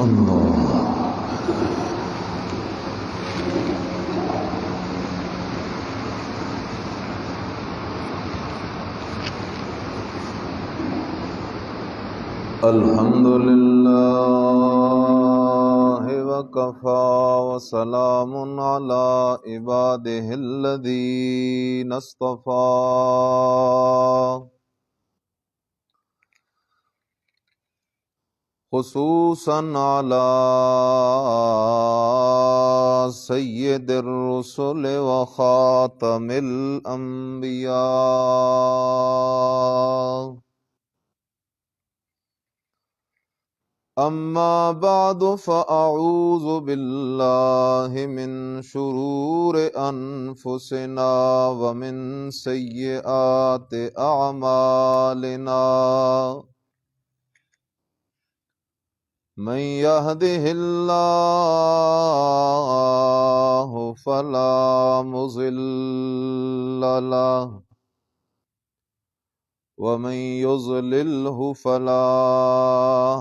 اللہ الحمد للہ وکفی وسلام علی عبادہ الذین اصطفی خصوصاً علی سید الرسل وخاتم الانبیاء اما بعد فاعوذ باللہ من شرور انفسنا ومن سیئات اعمالنا من يهده الله فلا مضل له ومن يضلله فلا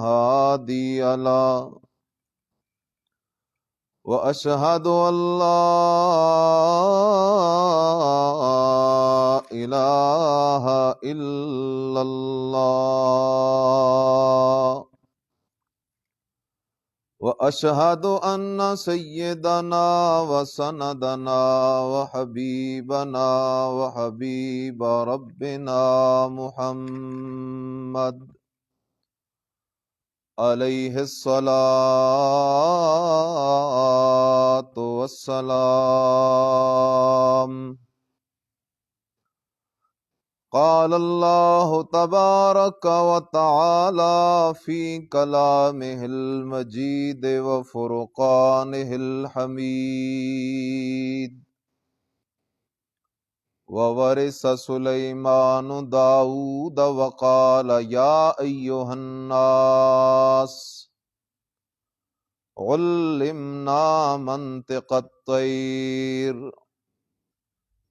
هادي له وأشهد أن لا إله إلا الله وأشهد أن سيدنا وسندنا وحبيبنا وحبيب ربنا محمد عليه الصلاة والسلام قال الله تبارك وتعالى في كلامه المجيد وفرقانه الحميد وورث سليمان داود وقال يا أيها الناس علمنا منطق الطير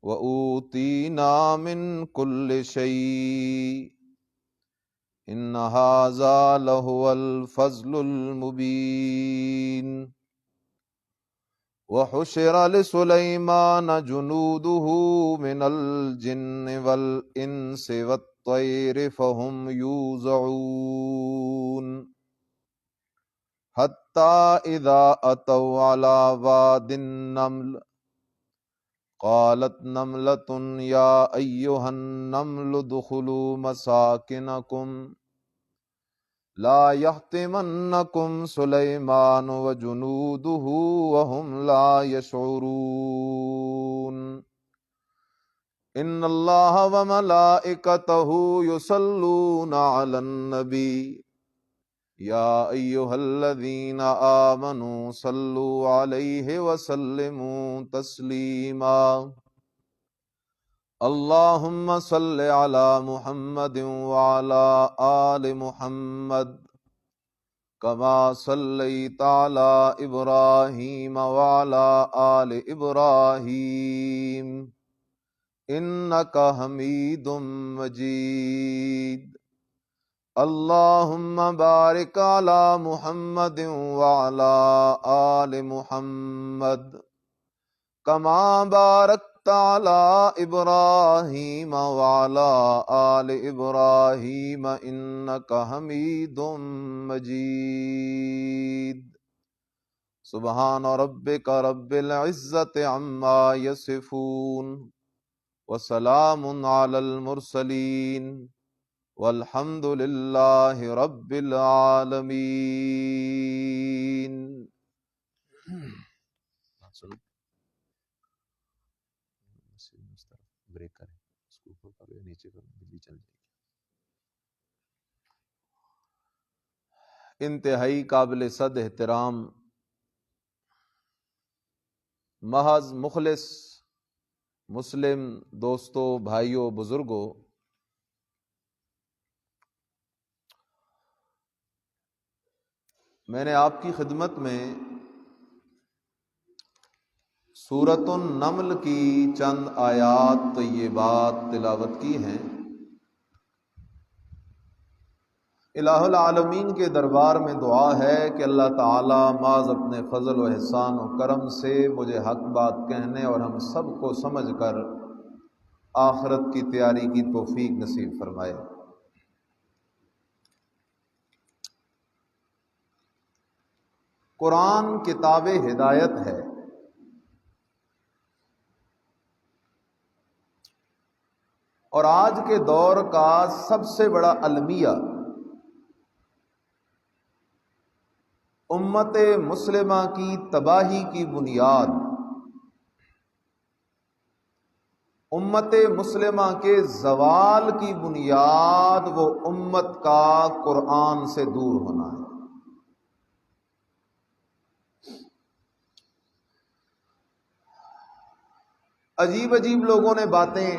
وأوتينا من كل شيء إن هذا لهو الفضل المبين وحشر لسليمان جنوده من الجن والإنس والطير فهم يوزعون حتى إذا أتوا على واد النمل قالت نملة يا أيها النمل ادخلوا مساكنكم لا يحطمنكم سليمان وجنوده وهم لا يشعرون إن الله وملائكته يصلون على النبي يا أيها الذين آمنوا صلوا عليه وسلموا تسليما اللهم صل على محمد وعلى آل محمد كما صليت على إبراهيم وعلى آل إبراهيم إنك حميد مجيد اللهم بارك على محمد وعلى آل محمد كما باركت على إبراهيم وعلى آل إبراهيم إنك حميد مجيد سبحان ربك رب العزة عما يصفون وسلام على المرسلين والحمد للہ رب العالمین۔ بریک کریں، اس کو اوپر کرو یا نیچے کرو، بجلی چل جائے گی۔ انتہائی قابل صد احترام محض مخلص مسلم دوستوں، بھائیوں، بزرگوں، میں نے آپ کی خدمت میں سورۃ النمل کی چند آیات طیبات تلاوت کی ہیں۔ الہ العالمین کے دربار میں دعا ہے کہ اللہ تعالی معاذ اپنے فضل و احسان و کرم سے مجھے حق بات کہنے اور ہم سب کو سمجھ کر آخرت کی تیاری کی توفیق نصیب فرمائے۔ قرآن کتاب ہدایت ہے، اور آج کے دور کا سب سے بڑا المیہ امت مسلمہ کی تباہی کی بنیاد، امت مسلمہ کے زوال کی بنیاد وہ امت کا قرآن سے دور ہونا ہے۔ عجیب عجیب لوگوں نے باتیں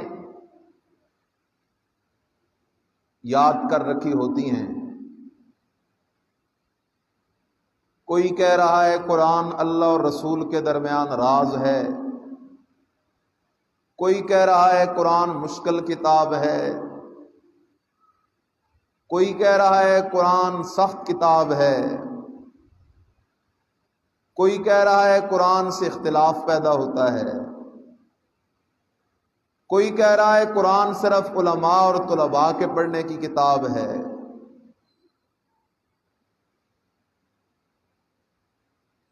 یاد کر رکھی ہوتی ہیں۔ کوئی کہہ رہا ہے قرآن اللہ اور رسول کے درمیان راز ہے، کوئی کہہ رہا ہے قرآن مشکل کتاب ہے، کوئی کہہ رہا ہے قرآن سخت کتاب ہے، کوئی کہہ رہا ہے قرآن سے اختلاف پیدا ہوتا ہے، کوئی کہہ رہا ہے قرآن صرف علماء اور طلباء کے پڑھنے کی کتاب ہے۔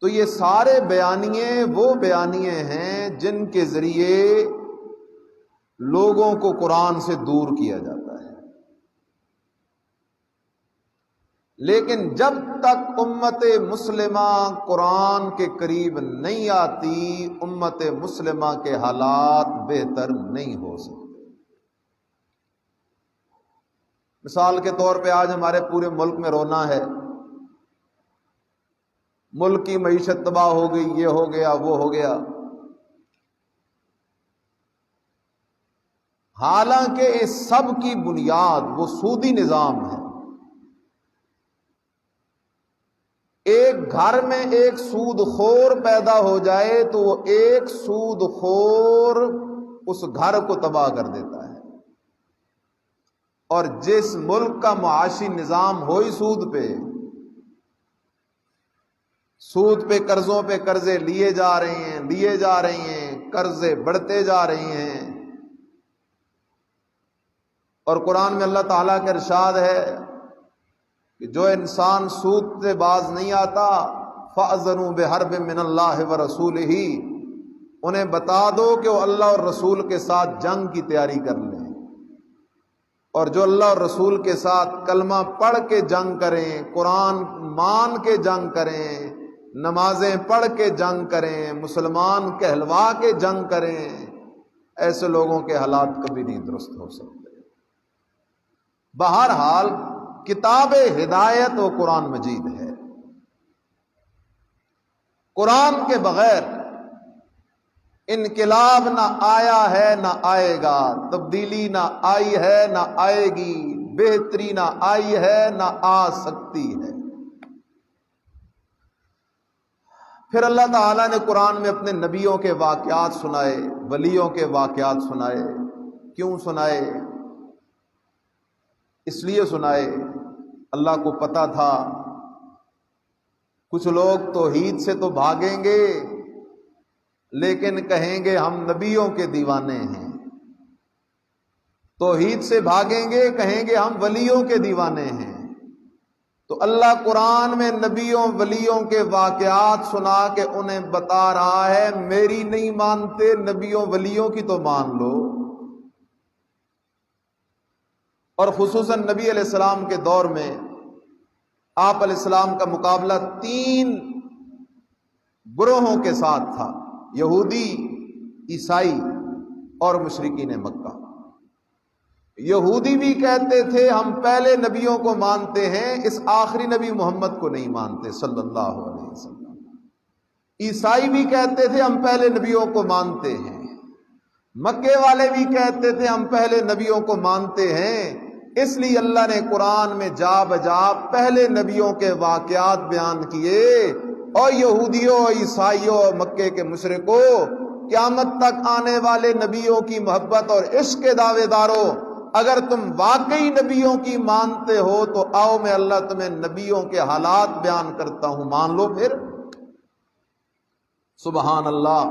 تو یہ سارے بیانیے وہ بیانیے ہیں جن کے ذریعے لوگوں کو قرآن سے دور کیا جاتا ہے، لیکن جب تک امت مسلمہ قرآن کے قریب نہیں آتی، امت مسلمہ کے حالات بہتر نہیں ہو سکتے۔ مثال کے طور پہ آج ہمارے پورے ملک میں رونا ہے، ملک کی معیشت تباہ ہو گئی، یہ ہو گیا وہ ہو گیا، حالانکہ اس سب کی بنیاد وہ سودی نظام ہے۔ ایک گھر میں ایک سود خور پیدا ہو جائے تو وہ ایک سود خور اس گھر کو تباہ کر دیتا ہے، اور جس ملک کا معاشی نظام ہو ہی سود پہ قرضوں پہ قرضے لیے جا رہے ہیں، قرضے بڑھتے جا رہے ہیں۔ اور قرآن میں اللہ تعالیٰ کا ارشاد ہے کہ جو انسان سود سے باز نہیں آتا فَأَذَنُوا بِحَرْبٍ مِّنَ اللَّهِ وَرَسُولِهِ، انہیں بتا دو کہ وہ اللہ اور رسول کے ساتھ جنگ کی تیاری کر لیں، اور جو اللہ اور رسول کے ساتھ کلمہ پڑھ کے جنگ کریں، قرآن مان کے جنگ کریں، نمازیں پڑھ کے جنگ کریں، مسلمان کہلوا کے جنگ کریں، ایسے لوگوں کے حالات کبھی نہیں درست ہو سکتے۔ بہرحال کتاب ہدایت و قرآن مجید ہے۔ قرآن کے بغیر انقلاب نہ آیا ہے نہ آئے گا، تبدیلی نہ آئی ہے نہ آئے گی، بہتری نہ آئی ہے نہ آ سکتی ہے۔ پھر اللہ تعالیٰ نے قرآن میں اپنے نبیوں کے واقعات سنائے، ولیوں کے واقعات سنائے۔ کیوں سنائے؟ اس لیے سنائے، اللہ کو پتہ تھا کچھ لوگ توحید سے تو بھاگیں گے لیکن کہیں گے ہم نبیوں کے دیوانے ہیں، توحید سے بھاگیں گے کہیں گے ہم ولیوں کے دیوانے ہیں۔ تو اللہ قرآن میں نبیوں ولیوں کے واقعات سنا کے انہیں بتا رہا ہے میری نہیں مانتے، نبیوں ولیوں کی تو مان لو۔ اور خصوصاً نبی علیہ السلام کے دور میں آپ علیہ السلام کا مقابلہ 3 گروہوں کے ساتھ تھا، یہودی، عیسائی اور مشرکین مکہ۔ یہودی بھی کہتے تھے ہم پہلے نبیوں کو مانتے ہیں، اس آخری نبی محمد کو نہیں مانتے صلی اللہ علیہ وسلم۔ عیسائی بھی کہتے تھے ہم پہلے نبیوں کو مانتے ہیں، مکے والے بھی کہتے تھے ہم پہلے نبیوں کو مانتے ہیں۔ اس لیے اللہ نے قرآن میں جا بجا پہلے نبیوں کے واقعات بیان کیے، اور یہودیوں، عیسائیوں، مکے کے مشرکوں، قیامت تک آنے والے نبیوں کی محبت اور عشق کے دعوے داروں، اگر تم واقعی نبیوں کی مانتے ہو تو آؤ میں اللہ تمہیں نبیوں کے حالات بیان کرتا ہوں، مان لو پھر۔ سبحان اللہ۔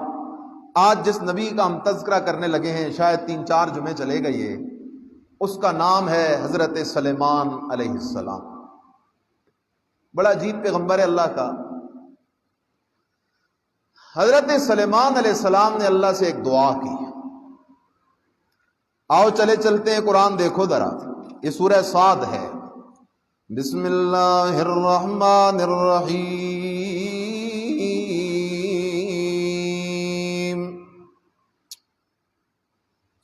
آج جس نبی کا ہم تذکرہ کرنے لگے ہیں، شاید 3-4 جمعے چلے گئے، اس کا نام ہے حضرت سلیمان علیہ السلام۔ بڑا عجیب پیغمبر ہے اللہ کا۔ حضرت سلیمان علیہ السلام نے اللہ سے ایک دعا کی۔ آؤ چلتے ہیں، قرآن دیکھو ذرا، یہ سورہ صاد ہے۔ بسم اللہ الرحمن الرحیم،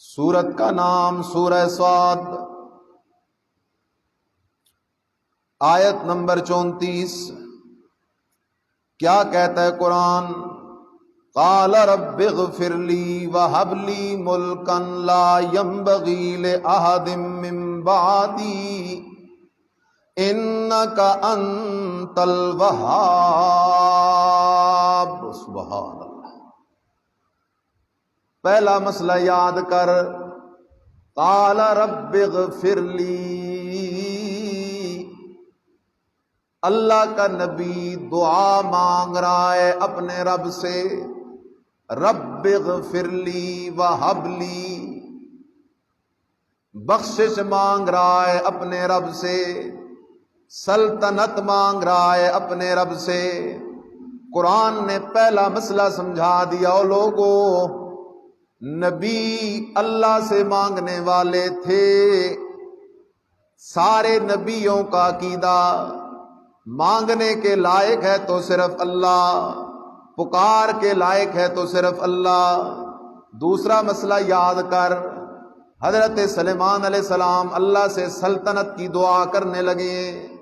سورت کا نام سورہ صاد، آیت نمبر 34۔ کیا کہتا ہے قرآن؟ قال رب اغفر لی وہب لی ملکا لا ينبغی لأحد من بعدی انک انت الوہاب۔ سبحان اللہ۔ پہلا مسئلہ یاد کر، قال رب اغفر لی، اللہ کا نبی دعا مانگ رہا ہے اپنے رب سے، رب اغفر لی وہب لی، بخشش مانگ رہا ہے اپنے رب سے، سلطنت مانگ رہا ہے اپنے رب سے۔ قرآن نے پہلا مسئلہ سمجھا دیا۔ او لوگو، نبی اللہ سے مانگنے والے تھے، سارے نبیوں کا عقیدہ مانگنے کے لائق ہے تو صرف اللہ، پکار کے لائق ہے تو صرف اللہ۔ دوسرا مسئلہ یاد کر، حضرت سلیمان علیہ السلام اللہ سے سلطنت کی دعا کرنے لگے،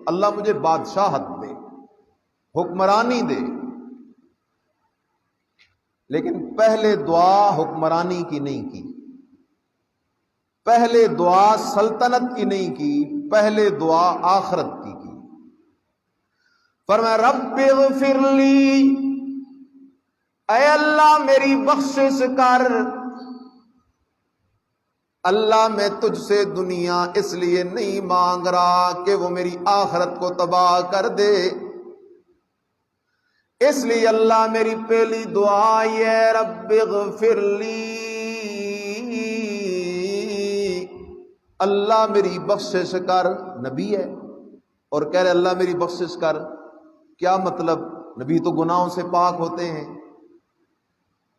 اللہ مجھے بادشاہت دے، حکمرانی دے۔ لیکن پہلے دعا حکمرانی کی نہیں کی، پہلے دعا سلطنت کی نہیں کی، پہلے دعا آخرت کی۔ فرمایا رب اغفر لی، اے اللہ میری بخشش کر۔ اللہ میں تجھ سے دنیا اس لیے نہیں مانگ رہا کہ وہ میری آخرت کو تباہ کر دے، اس لیے اللہ میری پہلی دعا یہ ہے رب اغفر لی، اللہ میری بخشش کر۔ نبی ہے اور کہہ رہے اللہ میری بخشش کر، کیا مطلب؟ نبی تو گناہوں سے پاک ہوتے ہیں،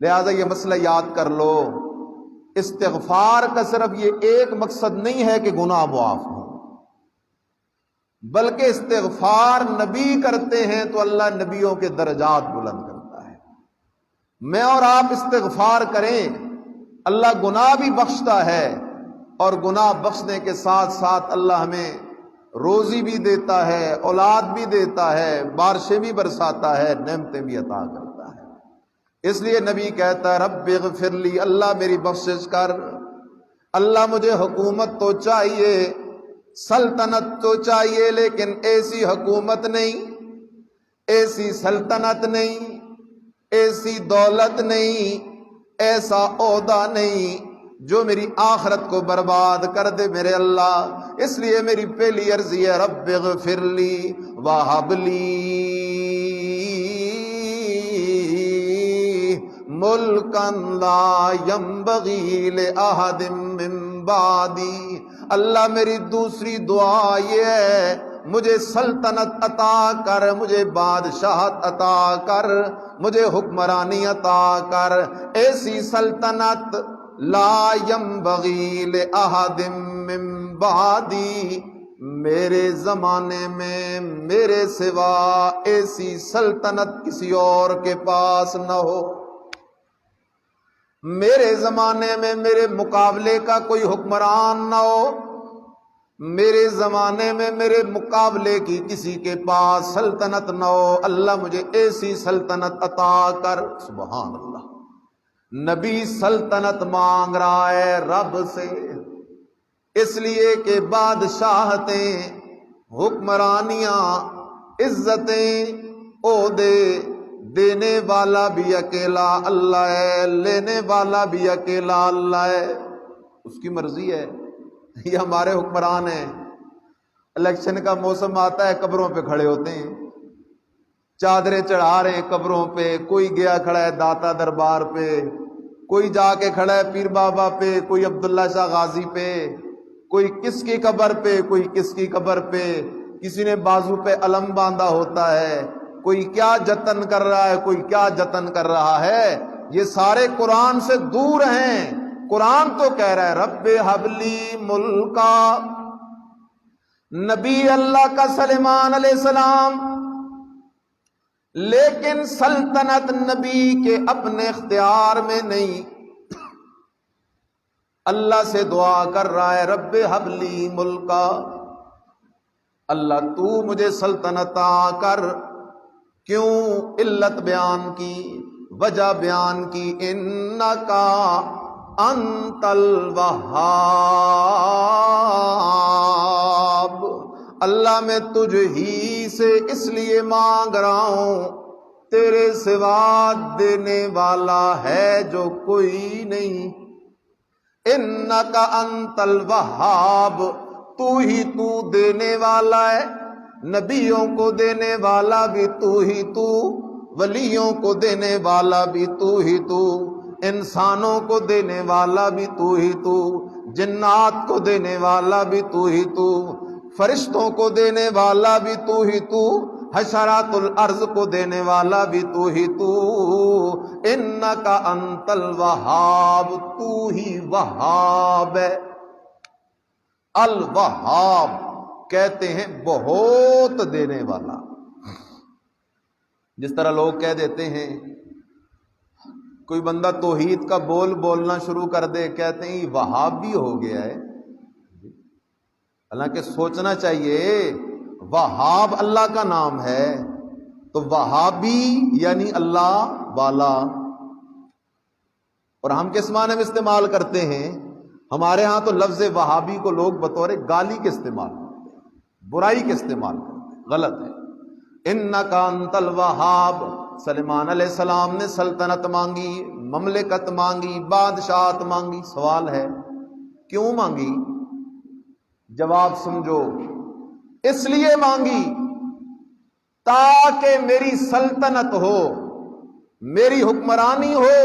لہذا یہ مسئلہ یاد کر لو، استغفار کا صرف یہ ایک مقصد نہیں ہے کہ گناہ معاف ہوں، بلکہ استغفار نبی کرتے ہیں تو اللہ نبیوں کے درجات بلند کرتا ہے۔ میں اور آپ استغفار کریں، اللہ گناہ بھی بخشتا ہے، اور گناہ بخشنے کے ساتھ ساتھ اللہ ہمیں روزی بھی دیتا ہے، اولاد بھی دیتا ہے، بارشیں بھی برساتا ہے، نعمتیں بھی عطا کرتا ہے۔ اس لیے نبی کہتا ہے رب اغفر لی، اللہ میری بخشش کر۔ اللہ مجھے حکومت تو چاہیے، سلطنت تو چاہیے، لیکن ایسی حکومت نہیں، ایسی سلطنت نہیں، ایسی دولت نہیں، ایسا عہدہ نہیں جو میری آخرت کو برباد کر دے میرے اللہ۔ اس لیے میری پہلی عرضی ہے رب اغفر لی وہب لی ملکا لا ينبغی لأحد من بعدی۔ اللہ میری دوسری دعا یہ ہے مجھے سلطنت عطا کر، مجھے بادشاہت عطا کر، مجھے حکمرانی عطا کر، ایسی سلطنت لا ينبغی لأحد من بعدی، میرے زمانے میں میرے سوا ایسی سلطنت کسی اور کے پاس نہ ہو، میرے زمانے میں میرے مقابلے کا کوئی حکمران نہ ہو، میرے زمانے میں میرے مقابلے کی کسی کے پاس سلطنت نہ ہو، اللہ مجھے ایسی سلطنت عطا کر۔ سبحان اللہ۔ نبی سلطنت مانگ رہا ہے رب سے، اس لیے کہ بادشاہتیں، حکمرانیاں، عزتیں، عہدے دینے والا بھی اکیلا اللہ ہے، لینے والا بھی اکیلا اللہ ہے، اس کی مرضی ہے۔ یہ ہمارے حکمران ہیں، الیکشن کا موسم آتا ہے قبروں پہ کھڑے ہوتے ہیں، چادریں چڑھا رہے ہیں قبروں پہ، کوئی گیا کھڑا ہے داتا دربار پہ، کوئی جا کے کھڑا ہے پیر بابا پہ، کوئی عبداللہ شاہ غازی پہ، کوئی کس کی قبر پہ، کوئی کس کی قبر پہ، کسی نے بازو پہ علم باندھا ہوتا ہے، کوئی کیا جتن کر رہا ہے، کوئی کیا جتن کر رہا ہے۔ یہ سارے قرآن سے دور ہیں۔ قرآن تو کہہ رہا ہے رب حبلی ملکا، نبی اللہ کا سلیمان علیہ السلام، لیکن سلطنت نبی کے اپنے اختیار میں نہیں، اللہ سے دعا کر رہا ہے رب حبلی ملکا، اللہ تو مجھے سلطنت عطا کر۔ کیوں؟ علت بیان کی، وجہ بیان کی، انکا انت الوہاب، اللہ میں تجھ ہی سے اس لیے مانگ رہا ہوں، تیرے سوا دینے والا ہے جو کوئی نہیں۔ انکا انت الوہاب، تو ہی تو دینے والا ہے، نبیوں کو دینے والا بھی تو ہی تو، ولیوں کو دینے والا بھی تو ہی تو، انسانوں کو دینے والا بھی تو ہی تو، جنات کو دینے والا بھی تو ہی تو، فرشتوں کو دینے والا بھی تو ہی تو، حشرات الارض کو دینے والا بھی تو ہی تو، انکا انت الوہاب، تو ہی وہاب ہے۔ الوہاب کہتے ہیں بہت دینے والا۔ جس طرح لوگ کہہ دیتے ہیں، کوئی بندہ توحید کا بولنا شروع کر دے، کہتے ہیں یہ وہابی ہو گیا ہے۔ حالانکہ سوچنا چاہیے، وہاب اللہ کا نام ہے، تو وہابی یعنی اللہ والا۔ اور ہم کس معنی میں استعمال کرتے ہیں؟ ہمارے ہاں تو لفظ وہابی کو لوگ بطور گالی کے استعمال کرتے ہیں، برائی کے استعمال کرتے ہیں، غلط ہے۔ انکا انت الوہاب، سلیمان علیہ السلام نے سلطنت مانگی، مملکت مانگی، بادشاہت مانگی۔ سوال ہے کیوں مانگی؟ جواب سمجھو، اس لیے مانگی تاکہ میری سلطنت ہو، میری حکمرانی ہو،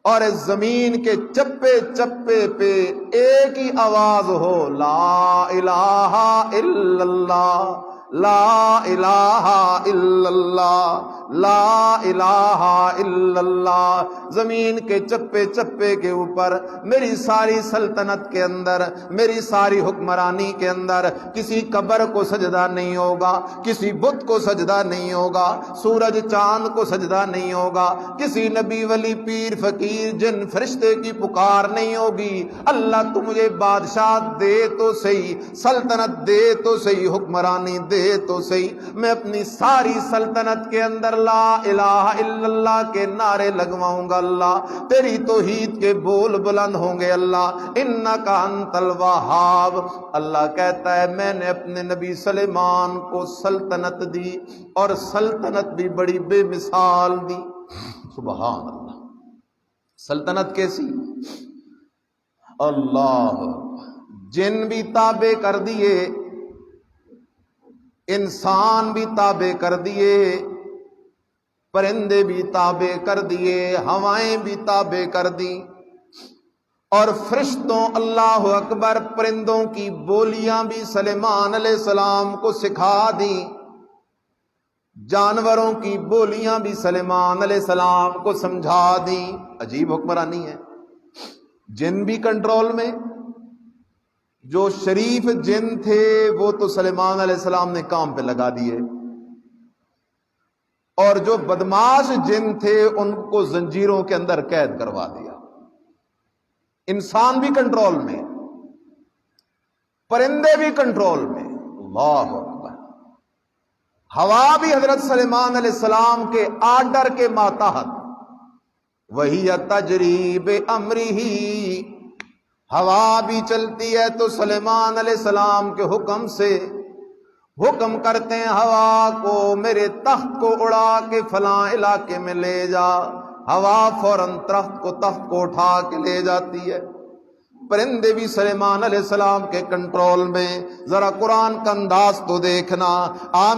اور اس زمین کے چپے چپے پہ ایک ہی آواز ہو، لا الہ الا اللہ، لا الہ الا اللہ، لا الہ الا اللہ۔ زمین کے چپے چپے کے اوپر، میری ساری سلطنت کے اندر، میری ساری حکمرانی کے اندر کسی قبر کو سجدہ نہیں ہوگا، کسی بت کو سجدہ نہیں ہوگا، سورج چاند کو سجدہ نہیں ہوگا، کسی نبی ولی پیر فقیر جن فرشتے کی پکار نہیں ہوگی۔ اللہ تو مجھے بادشاہ دے تو صحیح، سلطنت دے تو صحیح، حکمرانی دے تو صحیح، میں اپنی ساری سلطنت کے اندر لا الہ الا اللہ کے نعرے لگواؤں گا، اللہ تیری توحید کے بول بلند ہوں گے، اللہ انکا انت الوہاب۔ اللہ کہتا ہے میں نے اپنے نبی سلیمان کو سلطنت دی، اور سلطنت بھی بڑی بے مثال دی۔ سبحان اللہ، سلطنت کیسی؟ اللہ، جن بھی تابع کر دیے، انسان بھی تابع کر دیے، پرندے بھی تابع کر دیے، ہوائیں بھی تابع کر دی، اور فرشتوں، اللہ اکبر، پرندوں کی بولیاں بھی سلیمان علیہ السلام کو سکھا دی، جانوروں کی بولیاں بھی سلیمان علیہ السلام کو سمجھا دی۔ عجیب حکمرانی ہے۔ جن بھی کنٹرول میں، جو شریف جن تھے وہ تو سلیمان علیہ السلام نے کام پہ لگا دیے، اور جو بدماش جن تھے ان کو زنجیروں کے اندر قید کروا دیا۔ انسان بھی کنٹرول میں، پرندے بھی کنٹرول میں، اللہ اکبر، ہوا بھی حضرت سلیمان علیہ السلام کے آرڈر کے ماتحت، وہی تجری بامرہ، ہوا بھی چلتی ہے تو سلیمان علیہ السلام کے حکم سے، حکم کرتے ہیں ہوا کو میرے تخت کو اڑا کے فلاں علاقے میں لے جا، ہوا فوراً تخت کو اٹھا کے لے جاتی ہے۔ پرندے بھی سلیمان علیہ السلام کے کنٹرول میں. ذرا قرآن کا انداز تو دیکھنا.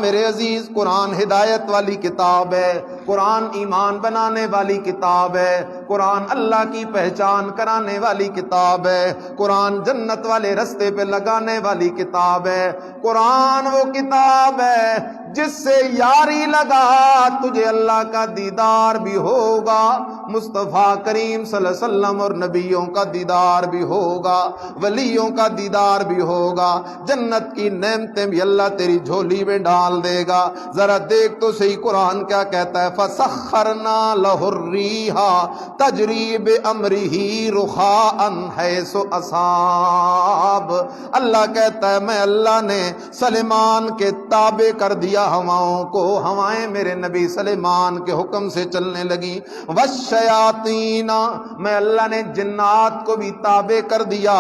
میرے عزیز، قرآن ہدایت والی کتاب ہے، قرآن ایمان بنانے والی کتاب ہے، قرآن اللہ کی پہچان کرانے والی کتاب ہے، قرآن جنت والے رستے پہ لگانے والی کتاب ہے. قرآن وہ کتاب ہے جس سے یاری لگا تجھے اللہ کا دیدار بھی ہوگا، مصطفیٰ کریم صلی اللہ علیہ وسلم اور نبیوں کا دیدار بھی ہوگا، ولیوں کا دیدار بھی ہوگا، جنت کی نعمتیں بھی اللہ تیری جھولی میں ڈال دے گا. ذرا دیکھ تو صحیح قرآن کیا کہتا ہے. فَسَخَّرْنَا لَهُ الرِّيحَ تَجْرِي بِأَمْرِهِ رُخَاءً حَيْثُ أَصَابَ. اللہ کہتا ہے میں اللہ نے سلیمان کے تابع کر دیا ہواؤں کو، ہوائیں میرے نبی سلیمان کے حکم سے چلنے لگی. والشیاطین، میں اللہ نے جنات کو بھی تابع کر دیا.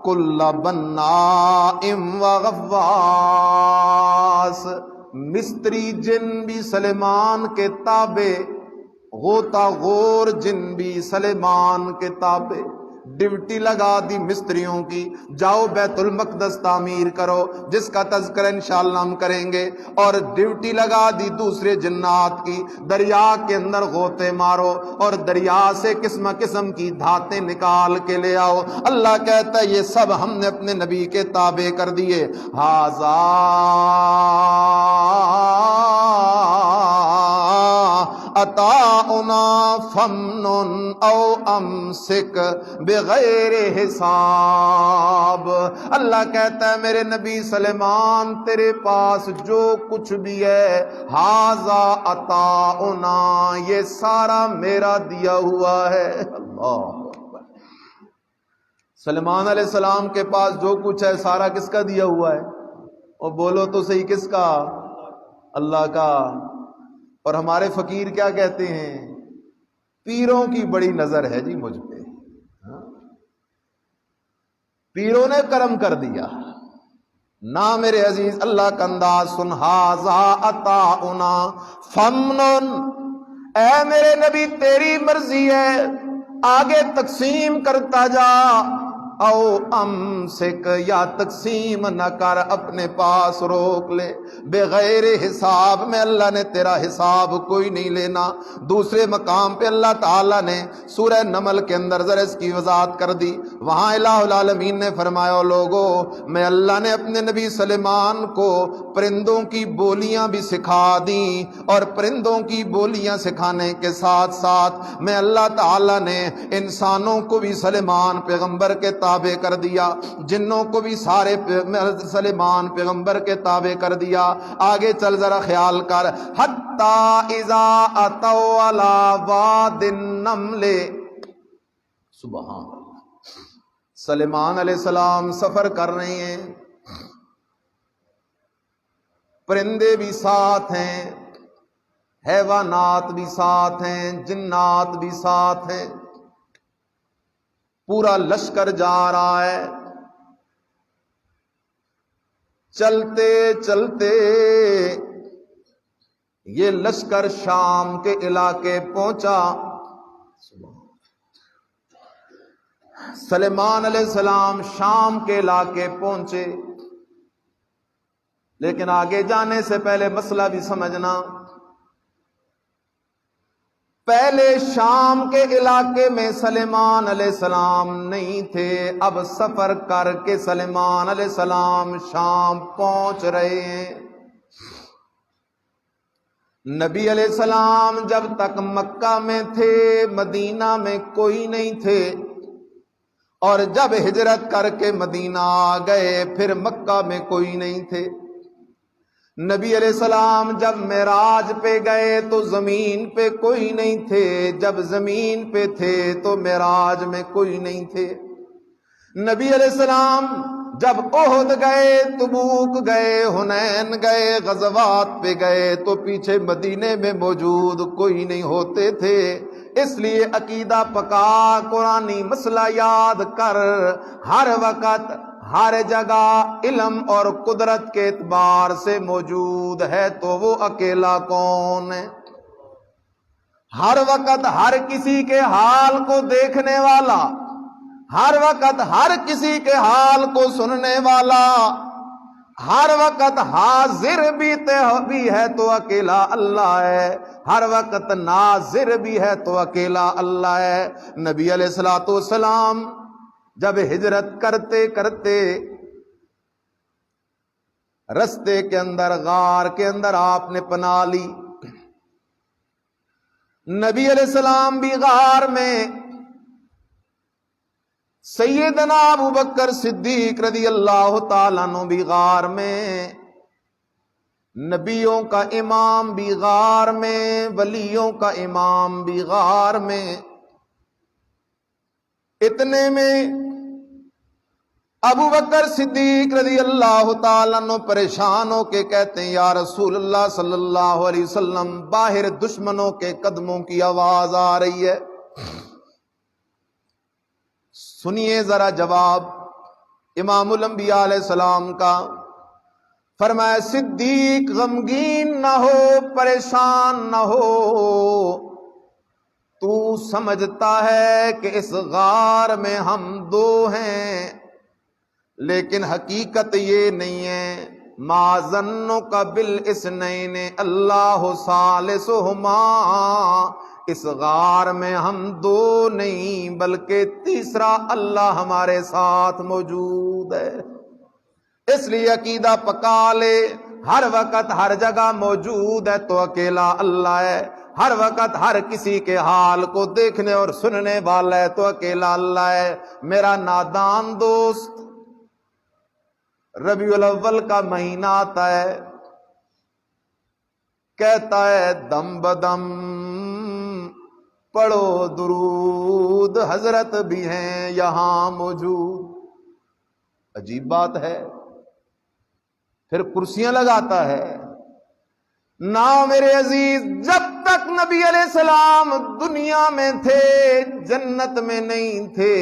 کل بناء وغواص، مستری جن بھی سلیمان کے تابع، غوطہ غور جن بھی سلیمان کے تابع. ڈیوٹی لگا دی مستریوں کی، جاؤ بیت المقدس تعمیر کرو، جس کا تذکرہ انشاءاللہ ہم کریں گے. اور ڈیوٹی لگا دی دوسرے جنات کی، دریا کے اندر غوطے مارو اور دریا سے قسم قسم کی دھاتیں نکال کے لے آؤ. اللہ کہتا ہے یہ سب ہم نے اپنے نبی کے تابع کر دیے. ھذا عطاؤنا فمنن او امسک بغیر حساب. اللہ کہتا ہے میرے نبی سلیمان تیرے پاس جو کچھ بھی ہے، ھذا عطاؤنا، یہ سارا میرا دیا ہوا ہے. اللہ اکبر. سلیمان علیہ السلام کے پاس جو کچھ ہے سارا کس کا دیا ہوا ہے؟ اور بولو تو صحیح، کس کا؟ اللہ کا. اور ہمارے فقیر کیا کہتے ہیں؟ پیروں کی بڑی نظر ہے جی مجھ پہ، پیروں نے کرم کر دیا. نہ میرے عزیز، اللہ کا انداز سن. ھذا عطاؤنا فمنن، اے میرے نبی تیری مرضی ہے، آگے تقسیم کرتا جا. او امسک، یا تقسیم نہ کر، اپنے پاس روک لے. بغیر حساب، میں اللہ نے تیرا حساب کوئی نہیں لینا. دوسرے مقام پہ اللہ تعالیٰ نے سورہ نمل کے اندر ذرا اس کی وضاحت کر دی. وہاں الہ العالمین نے فرمایا لوگو، میں اللہ نے اپنے نبی سلیمان کو پرندوں کی بولیاں بھی سکھا دیں، اور پرندوں کی بولیاں سکھانے کے ساتھ ساتھ میں اللہ تعالیٰ نے انسانوں کو بھی سلیمان پیغمبر کے تابع کر دیا، جنوں کو بھی سارے سلیمان پیغمبر کے تابع کر دیا. آگے چل ذرا خیال کر. حتی اذا اتوا علی واد النمل، سبحان اللہ. سلیمان علیہ السلام سفر کر رہے ہیں، پرندے بھی ساتھ ہیں، حیوانات بھی ساتھ ہیں، جنات بھی ساتھ ہیں، پورا لشکر جا رہا ہے. چلتے چلتے یہ لشکر شام کے علاقے پہنچا. سلیمان علیہ السلام شام کے علاقے پہنچے. لیکن آگے جانے سے پہلے مسئلہ بھی سمجھنا. پہلے شام کے علاقے میں سلیمان علیہ السلام نہیں تھے. اب سفر کر کے سلیمان علیہ السلام شام پہنچ رہے ہیں. نبی علیہ السلام جب تک مکہ میں تھے مدینہ میں کوئی نہیں تھے، اور جب ہجرت کر کے مدینہ آ گئے پھر مکہ میں کوئی نہیں تھے. نبی علیہ السلام جب معراج پہ گئے تو زمین پہ کوئی نہیں تھے، جب زمین پہ تھے تو معراج میں کوئی نہیں تھے. نبی علیہ السلام جب احد گئے، تبوک گئے، حنین گئے، غزوات پہ گئے تو پیچھے مدینے میں موجود کوئی نہیں ہوتے تھے. اس لیے عقیدہ پکا، قرآنی مسئلہ یاد کر. ہر وقت ہر جگہ علم اور قدرت کے اعتبار سے موجود ہے تو وہ اکیلا کون ہے؟ ہر وقت ہر کسی کے حال کو دیکھنے والا، ہر وقت ہر کسی کے حال کو سننے والا، ہر وقت حاضر بھی ہے تو اکیلا اللہ ہے، ہر وقت ناظر بھی ہے تو اکیلا اللہ ہے۔ نبی علیہ الصلوۃ والسلام جب ہجرت کرتے کرتے رستے کے اندر، غار کے اندر آپ نے پناہ لی، نبی علیہ السلام بھی غار میں، سیدنا ابو بکر صدیق رضی اللہ تعالیٰ عنہ بھی غار میں، نبیوں کا امام بھی غار میں، ولیوں کا امام بھی غار میں۔ اتنے میں ابو بکر صدیق رضی اللہ تعالیٰ عنہ پریشان ہو کے کہتے ہیں، یا رسول اللہ صلی اللہ علیہ وسلم، باہر دشمنوں کے قدموں کی آواز آ رہی ہے۔ سنیے ذرا جواب امام الانبیاء علیہ السلام کا۔ فرمایا، صدیق غمگین نہ ہو، پریشان نہ ہو، تو سمجھتا ہے کہ اس غار میں ہم دو ہیں، لیکن حقیقت یہ نہیں ہے۔ ما ظنک بالاثنین اللہ ثالثہما، اس غار میں ہم دو نہیں بلکہ تیسرا اللہ ہمارے ساتھ موجود ہے۔ اس لیے عقیدہ پکا لے، ہر وقت ہر جگہ موجود ہے تو اکیلا اللہ ہے، ہر وقت ہر کسی کے حال کو دیکھنے اور سننے والا ہے تو اکیلا اللہ ہے۔ میرا نادان دوست، ربیع الاول کا مہینہ آتا ہے، کہتا ہے دم بدم پڑھو درود، حضرت بھی ہیں یہاں موجود۔ عجیب بات ہے، پھر کرسیاں لگاتا ہے۔ نہ میرے عزیز، جب تک نبی علیہ السلام دنیا میں تھے جنت میں نہیں تھے،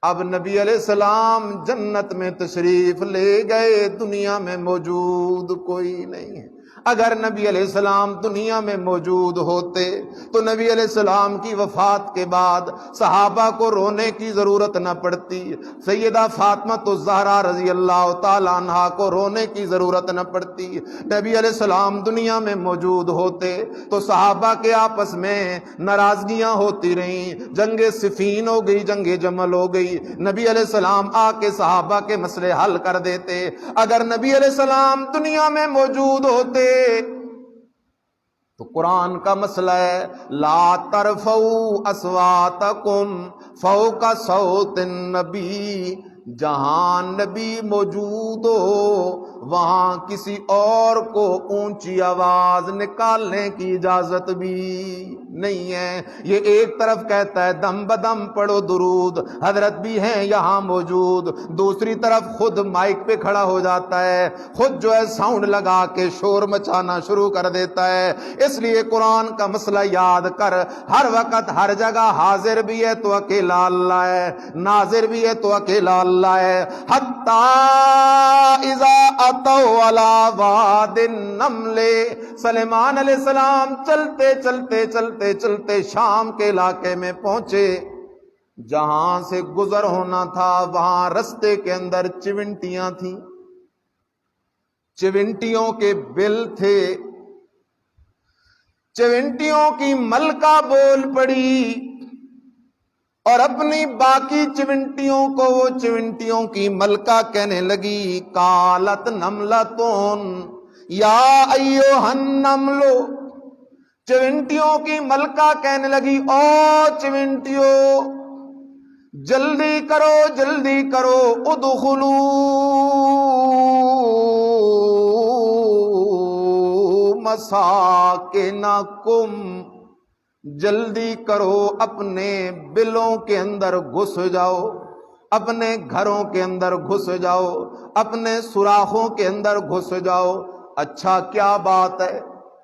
اب نبی علیہ السلام جنت میں تشریف لے گئے، دنیا میں موجود کوئی نہیں ہے۔ اگر نبی علیہ السلام دنیا میں موجود ہوتے تو نبی علیہ السلام کی وفات کے بعد صحابہ کو رونے کی ضرورت نہ پڑتی، سیدہ فاطمہ الزہرا رضی اللہ تعالیٰ عنہا کو رونے کی ضرورت نہ پڑتی۔ نبی علیہ السلام دنیا میں موجود ہوتے تو صحابہ کے آپس میں ناراضگیاں ہوتی رہیں، جنگ صفین ہو گئی، جنگ جمل ہو گئی، نبی علیہ السلام آ کے صحابہ کے مسئلے حل کر دیتے۔ اگر نبی علیہ السلام دنیا میں موجود ہوتے تو قرآن کا مسئلہ ہے، لا ترفعوا اصواتکم فوق صوت النبی، جہاں نبی موجود ہو وہاں کسی اور کو اونچی آواز نکالنے کی اجازت بھی نہیں ہے۔ یہ ایک طرف کہتا ہے دم بدم پڑھو درود، حضرت بھی ہیں یہاں موجود، دوسری طرف خود مائک پہ کھڑا ہو جاتا ہے، خود جو ہے ساؤنڈ لگا کے شور مچانا شروع کر دیتا ہے۔ اس لیے قرآن کا مسئلہ یاد کر، ہر وقت ہر جگہ حاضر بھی ہے تو اکیلا اللہ ہے، ناظر بھی ہے تو اکیلا اللہ ہے۔ حتی اذا اتوا علی واد النمل، سلیمان علیہ السلام چلتے چلتے چلتے چلتے شام کے علاقے میں پہنچے، جہاں سے گزر ہونا تھا وہاں رستے کے اندر چونٹیاں تھیں، چونٹیوں کے بل تھے، چونٹیوں کی ملکہ بول پڑی اور اپنی باقی چونٹیوں کو وہ چونٹیوں کی ملکہ کہنے لگی، قالت نملتون یا ایھا النمل، چونٹیوں کی ملکہ کہنے لگی، او چونٹیوں جلدی کرو جلدی کرو، ادخلوا مساکنکم، جلدی کرو اپنے بلوں کے اندر گھس جاؤ، اپنے گھروں کے اندر گھس جاؤ، اپنے سوراخوں کے اندر گھس جاؤ۔ اچھا کیا بات ہے،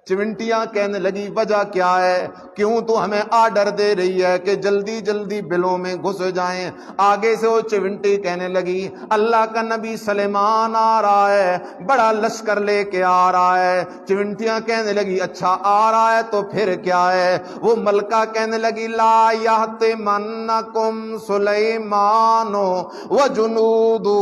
چمنٹیاں کہنے لگی وجہ کیا ہے، کیوں تو ہمیں آرڈر دے رہی ہے کہ جلدی جلدی بلوں میں گھس جائیں؟ آگے سے وہ چمنٹی کہنے لگی اللہ کا نبی سلیمان آ رہا ہے، بڑا لشکر لے کے آ رہا ہے۔ چمنٹیاں کہنے لگی اچھا آ رہا ہے تو پھر کیا ہے؟ وہ ملکہ کہنے لگی لا یحطمنکم سلیمان وجنودہ،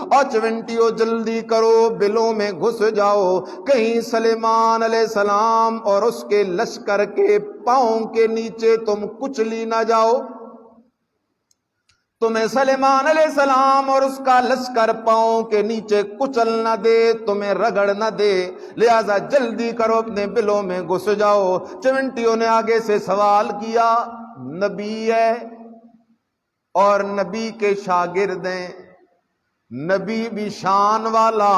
اور چمنٹیوں جلدی کرو بلوں میں گھس جاؤ، کہیں سلیمان علیہ السلام اور اس کے لشکر کے پاؤں کے نیچے تم کچلی نہ جاؤ، تمہیں سلیمان علیہ السلام اور اس کا لشکر پاؤں کے نیچے کچل نہ دے، تمہیں رگڑ نہ دے، لہذا جلدی کرو اپنے بلوں میں گھس جاؤ۔ چمنٹیوں نے آگے سے سوال کیا، نبی ہے اور نبی کے شاگرد ہیں، نبی بھی شان والا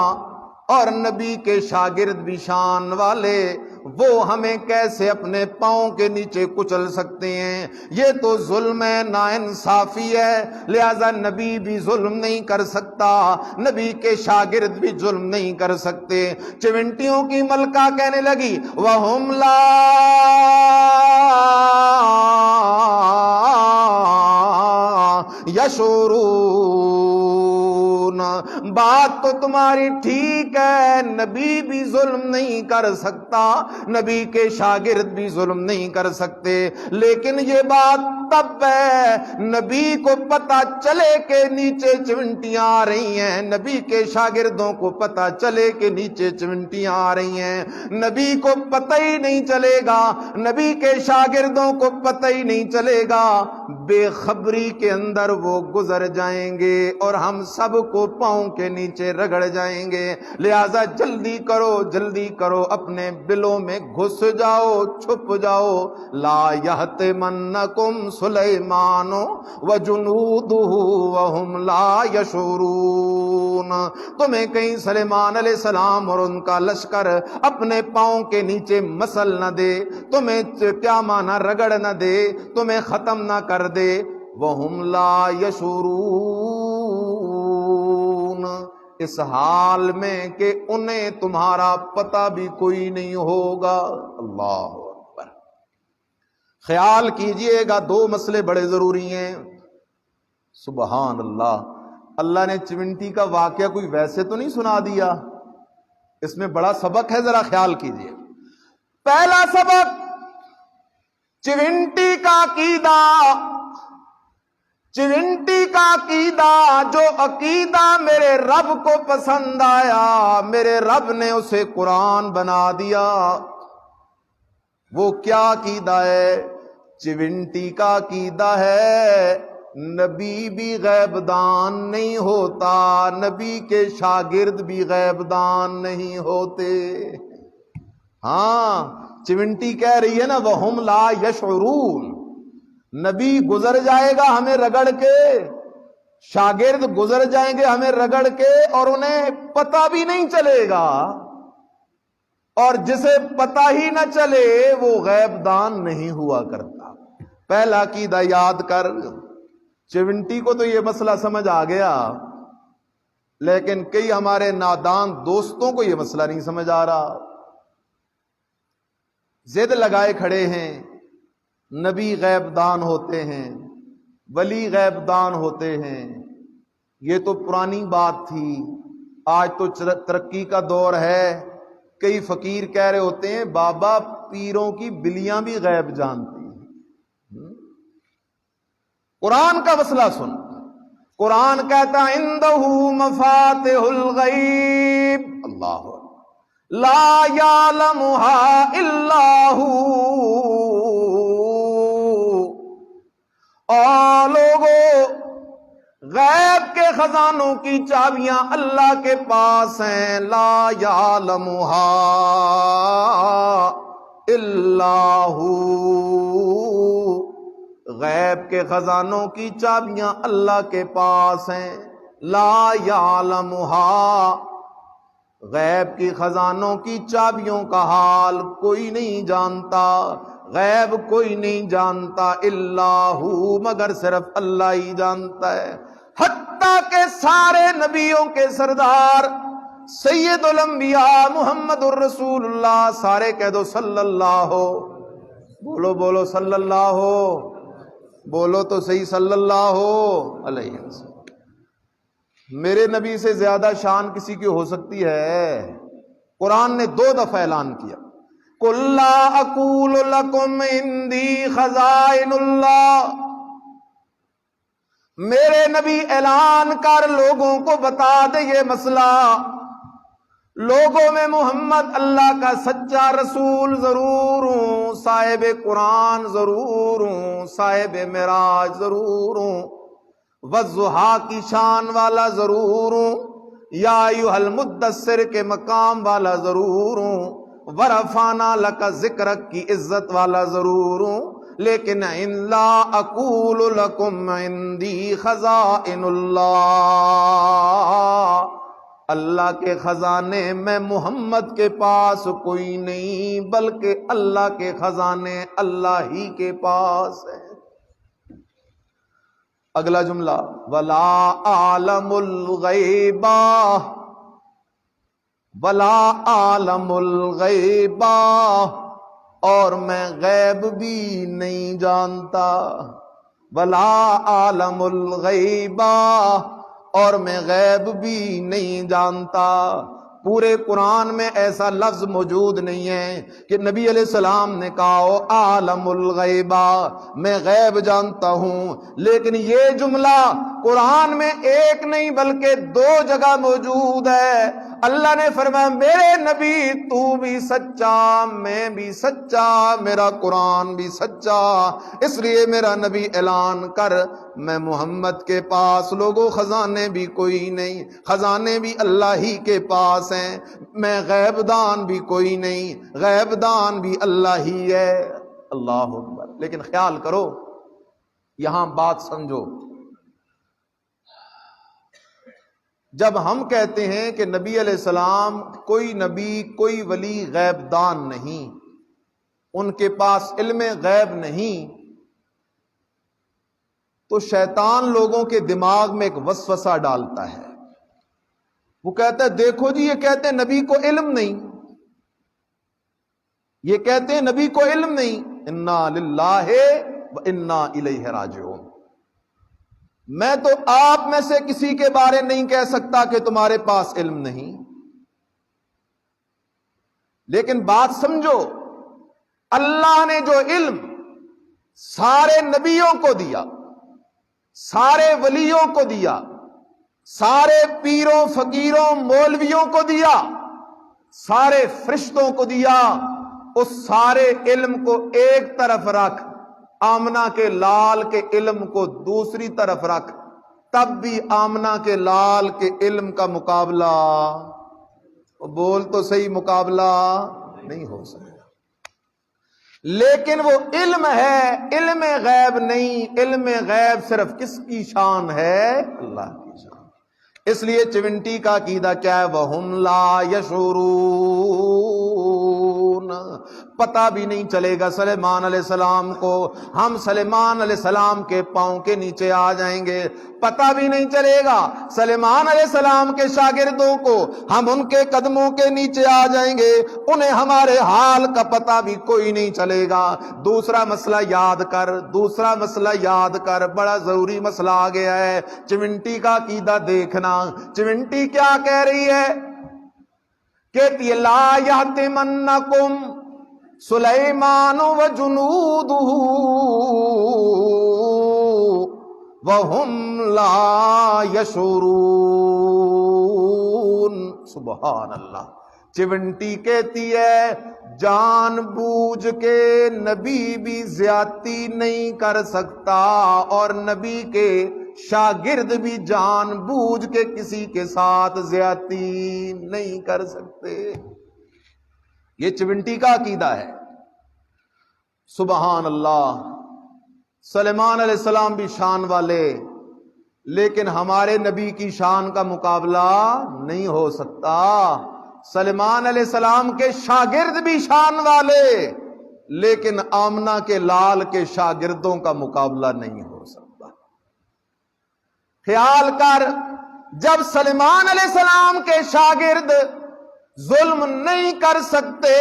اور نبی کے شاگرد بھی شان والے، وہ ہمیں کیسے اپنے پاؤں کے نیچے کچل سکتے ہیں؟ یہ تو ظلم ہے، ناانصافی ہے، لہذا نبی بھی ظلم نہیں کر سکتا، نبی کے شاگرد بھی ظلم نہیں کر سکتے۔ چمنٹیوں کی ملکہ کہنے لگی وَهُمْ لَا يَشْعُرُونَ، بات تو تمہاری ٹھیک ہے، نبی بھی ظلم نہیں کر سکتا، نبی کے شاگرد بھی ظلم نہیں کر سکتے، لیکن یہ بات تب ہے نبی کو پتہ چلے کہ نیچے چمنٹیاں آ رہی ہیں، نبی کے شاگردوں کو پتہ چلے کہ نیچے چمنٹیاں آ رہی ہیں، نبی کو پتہ ہی نہیں چلے گا، نبی کے شاگردوں کو پتہ ہی نہیں چلے گا، بے خبری کے اندر وہ گزر جائیں گے اور ہم سب کو پاؤں کے نیچے رگڑ جائیں گے، لہذا جلدی کرو اپنے بلوں میں گھس جاؤ، چھپ جاؤ۔ لا یحطمنکم سلیمان وجنودہ وہم لا یشعرون، تمہیں کہیں سلیمان علیہ السلام اور ان کا لشکر اپنے پاؤں کے نیچے مسل نہ دے، تمہیں کیا مانا رگڑ نہ دے، تمہیں ختم نہ کر دے۔ وہم لا یشعرون، اس حال میں کہ انہیں تمہارا پتہ بھی کوئی نہیں ہوگا۔ اللہ اکبر۔ خیال کیجئے گا، دو مسئلے بڑے ضروری ہیں۔ سبحان اللہ، اللہ نے چمنٹی کا واقعہ کوئی ویسے تو نہیں سنا دیا، اس میں بڑا سبق ہے، ذرا خیال کیجئے۔ پہلا سبق، چمنٹی کا عقیدہ، چمنٹی کا عقیدہ، جو عقیدہ میرے رب کو پسند آیا، میرے رب نے اسے قرآن بنا دیا۔ وہ کیا عقیدہ ہے؟ چمنٹی کا عقیدہ ہے نبی بھی غیب دان نہیں ہوتا، نبی کے شاگرد بھی غیب دان نہیں ہوتے۔ ہاں، چمنٹی کہہ رہی ہے نا وَهُمْ لَا يَشْعُرُونَ، نبی گزر جائے گا ہمیں رگڑ کے، شاگرد گزر جائیں گے ہمیں رگڑ کے، اور انہیں پتہ بھی نہیں چلے گا، اور جسے پتہ ہی نہ چلے وہ غیب دان نہیں ہوا کرتا۔ پہلا عقیدہ یاد کر۔ چمنٹی کو تو یہ مسئلہ سمجھ آ گیا، لیکن کئی ہمارے نادان دوستوں کو یہ مسئلہ نہیں سمجھ آ رہا، ضد لگائے کھڑے ہیں نبی غیب دان ہوتے ہیں، ولی غیب دان ہوتے ہیں۔ یہ تو پرانی بات تھی، آج تو ترقی کا دور ہے۔ کئی فقیر کہہ رہے ہوتے ہیں بابا پیروں کی بلیاں بھی غیب جانتی ہیں۔ قرآن کا مسئلہ سن، قرآن کہتا عندہ مفاتح الغیب، اللہ لا یعلمها الا هو، اور لوگوں غیب کے خزانوں کی چابیاں اللہ کے پاس ہیں، لا یعلمها الا هو، غیب کے خزانوں کی چابیاں اللہ کے پاس ہیں، لا یعلمها، غیب کی خزانوں کی چابیوں کا حال کوئی نہیں جانتا، غیب کوئی نہیں جانتا، الا ہو، مگر صرف اللہ ہی جانتا ہے۔ حتیٰ کہ سارے نبیوں کے سردار سید الانبیاء محمد الرسول اللہ، سارے کہہ دو صلی اللہ ہو، بولو بولو صلی اللہ ہو، بولو تو صحیح صلی اللہ علیہ وسلم۔ میرے نبی سے زیادہ شان کسی کی ہو سکتی ہے؟ قرآن نے 2 دفعہ اعلان کیا، قُل لَا أَقُولُ لَكُمْ عِندِي خَزَائِنُ اللَّهِ، میرے نبی اعلان کر لوگوں کو بتا دے یہ مسئلہ، لوگوں میں محمد اللہ کا سچا رسول ضرور ہوں، صاحب قرآن ضرور ہوں، صاحب معراج ضرور ہوں، والضحیٰ کی شان والا ضرور ہوں، یا ایھا المدثر کے مقام والا ضرور ہوں، ورفعنا لک ذکرک کی عزت والا ضرور ہوں، لیکن لا اقول لکم عندی خزائن اللہ، اللہ کے خزانے میں محمد کے پاس کوئی نہیں، بلکہ اللہ کے خزانے اللہ ہی کے پاس ہیں۔ اگلا جملہ ولا عالم الغیبہ، ولا عالم الغیبہ، اور میں غیب بھی نہیں جانتا، ولا عالم الغیبہ، اور میں غیب بھی نہیں جانتا۔ پورے قرآن میں ایسا لفظ موجود نہیں ہے کہ نبی علیہ السلام نے کہا ہو عالم الغیبہ، میں غیب جانتا ہوں، لیکن یہ جملہ قرآن میں ایک نہیں بلکہ 2 جگہ موجود ہے۔ اللہ نے فرمایا میرے نبی تو بھی سچا، میں بھی سچا، میرا قرآن بھی سچا، اس لیے میرا نبی اعلان کر میں محمد کے پاس لوگوں خزانے بھی کوئی نہیں، خزانے بھی اللہ ہی کے پاس ہیں، میں غیب دان بھی کوئی نہیں، غیب دان بھی اللہ ہی ہے۔ اللہ اکبر۔ لیکن خیال کرو، یہاں بات سمجھو، جب ہم کہتے ہیں کہ نبی علیہ السلام کوئی نبی کوئی ولی غیب دان نہیں، ان کے پاس علم غیب نہیں، تو شیطان لوگوں کے دماغ میں ایک وسوسہ ڈالتا ہے، وہ کہتا ہے دیکھو جی یہ کہتے ہیں نبی کو علم نہیں، یہ کہتے ہیں نبی کو علم نہیں، انا للہ و انا الیہ راجعون۔ میں تو آپ میں سے کسی کے بارے نہیں کہہ سکتا کہ تمہارے پاس علم نہیں، لیکن بات سمجھو، اللہ نے جو علم سارے نبیوں کو دیا، سارے ولیوں کو دیا، سارے پیروں فقیروں مولویوں کو دیا، سارے فرشتوں کو دیا، اس سارے علم کو ایک طرف رکھ، آمنہ کے لال کے علم کو دوسری طرف رکھ، تب بھی آمنہ کے لال کے علم کا مقابلہ، بول تو صحیح، مقابلہ نہیں ہو سکتا۔ لیکن وہ علم ہے، علم غیب نہیں، علم غیب صرف کس کی شان ہے؟ اللہ کی شان۔ اس لیے 70 کا عقیدہ کیا ہے؟ وَهُمْ لَا يَشْعُرُونَ، پتہ بھی نہیں چلے گا سلیمان علیہ السلام کو، ہم سلیمان علیہ السلام کے پاؤں کے نیچے آ جائیں گے، پتہ بھی نہیں چلے گا سلیمان علیہ السلام کے شاگردوں کو، ہم ان کے قدموں کے نیچے آ جائیں گے، انہیں ہمارے حال کا پتہ بھی کوئی نہیں چلے گا۔ دوسرا مسئلہ یاد کر، دوسرا مسئلہ یاد کر، بڑا ضروری مسئلہ آ گیا ہے۔ 70 کا عقیدہ دیکھنا، 70 کیا کہہ رہی ہے؟ کہتی ہے لا یحتمنکم سلیمان وجنودہ وہم لا یشعرون۔ سبحان اللہ۔ 70 کہتی ہے جان بوجھ کے نبی بھی زیادتی نہیں کر سکتا، اور نبی کے شاگرد بھی جان بوجھ کے کسی کے ساتھ زیادتی نہیں کر سکتے۔ یہ 70 کا عقیدہ ہے۔ سبحان اللہ۔ سلیمان علیہ السلام بھی شان والے، لیکن ہمارے نبی کی شان کا مقابلہ نہیں ہو سکتا۔ سلیمان علیہ السلام کے شاگرد بھی شان والے، لیکن آمنہ کے لال کے شاگردوں کا مقابلہ نہیں ہو سکتا۔ خیال کر، جب سلیمان علیہ السلام کے شاگرد ظلم نہیں کر سکتے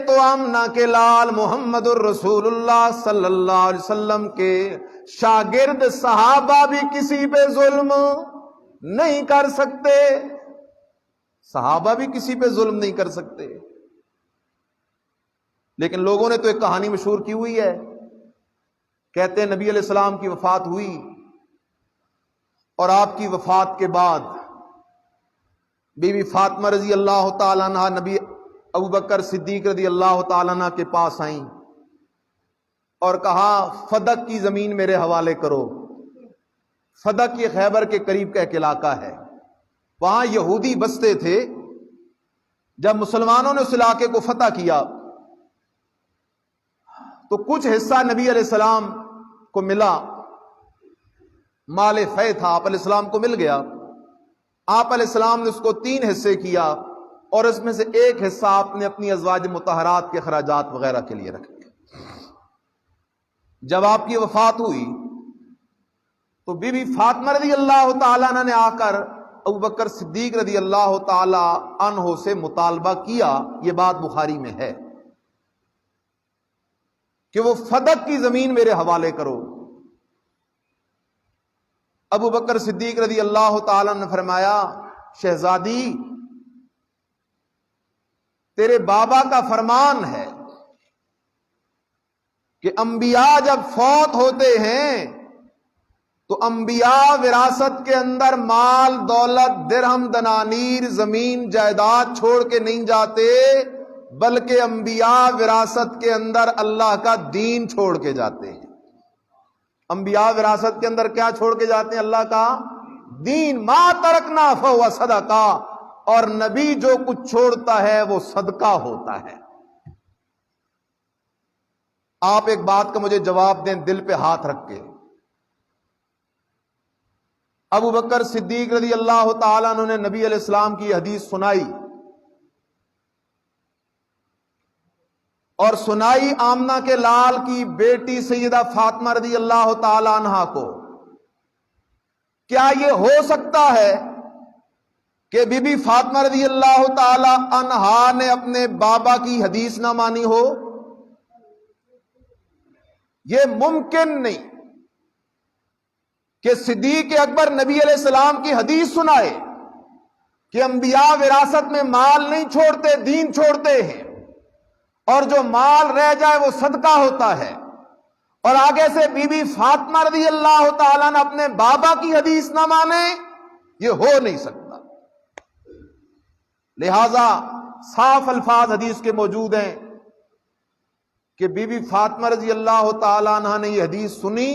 تو آمنہ کے لال محمد الرسول اللہ صلی اللہ علیہ وسلم کے شاگرد صحابہ بھی کسی پہ ظلم نہیں کر سکتے. صحابہ بھی کسی پہ ظلم نہیں کر سکتے. لیکن لوگوں نے تو ایک کہانی مشہور کی ہوئی ہے. کہتے ہیں نبی علیہ السلام کی وفات ہوئی اور آپ کی وفات کے بعد بی بی فاطمہ رضی اللہ تعالیٰ عنہ نبی ابوبکر صدیق رضی اللہ تعالیٰ عنہ کے پاس آئیں اور کہا فدق کی زمین میرے حوالے کرو. فدق یہ خیبر کے قریب کا ایک علاقہ ہے. وہاں یہودی بستے تھے. جب مسلمانوں نے اس علاقے کو فتح کیا تو کچھ حصہ نبی علیہ السلام کو ملا. مال فے تھا، آپ علیہ السلام کو مل گیا. آپ علیہ السلام نے اس کو 3 حصے کیا اور اس میں سے ایک حصہ آپ نے اپنی ازواج مطہرات کے اخراجات وغیرہ کے لیے رکھ لیا. جب آپ کی وفات ہوئی تو بی بی فاطمہ رضی اللہ تعالیٰ عنہ نے آ کر ابوبکر صدیق رضی اللہ تعالیٰ عنہ سے مطالبہ کیا. یہ بات بخاری میں ہے کہ وہ فدق کی زمین میرے حوالے کرو. ابوبکر صدیق رضی اللہ تعالیٰ نے فرمایا شہزادی تیرے بابا کا فرمان ہے کہ انبیاء جب فوت ہوتے ہیں تو انبیاء وراثت کے اندر مال دولت درہم دنانیر زمین جائیداد چھوڑ کے نہیں جاتے، بلکہ انبیاء وراثت کے اندر اللہ کا دین چھوڑ کے جاتے ہیں. انبیاء وراثت کے اندر کیا چھوڑ کے جاتے ہیں؟ اللہ کا دین. ما ترکنا فہو صدقہ. اور نبی جو کچھ چھوڑتا ہے وہ صدقہ ہوتا ہے. آپ ایک بات کا مجھے جواب دیں دل پہ ہاتھ رکھ کے. ابو بکر صدیق رضی اللہ تعالیٰ عنہ نے نبی علیہ السلام کی حدیث سنائی اور سنائی آمنہ کے لال کی بیٹی سیدہ فاطمہ رضی اللہ تعالیٰ عنہا کو. کیا یہ ہو سکتا ہے کہ بی بی فاطمہ رضی اللہ تعالیٰ عنہا نے اپنے بابا کی حدیث نہ مانی ہو؟ یہ ممکن نہیں کہ صدیق اکبر نبی علیہ السلام کی حدیث سنائے کہ انبیاء وراثت میں مال نہیں چھوڑتے، دین چھوڑتے ہیں، اور جو مال رہ جائے وہ صدقہ ہوتا ہے، اور آگے سے بی بی فاطمہ رضی اللہ تعالیٰ نے اپنے بابا کی حدیث نہ مانے. یہ ہو نہیں سکتا. لہذا صاف الفاظ حدیث کے موجود ہیں کہ بی بی فاطمہ رضی اللہ تعالیٰ عنہ نے یہ حدیث سنی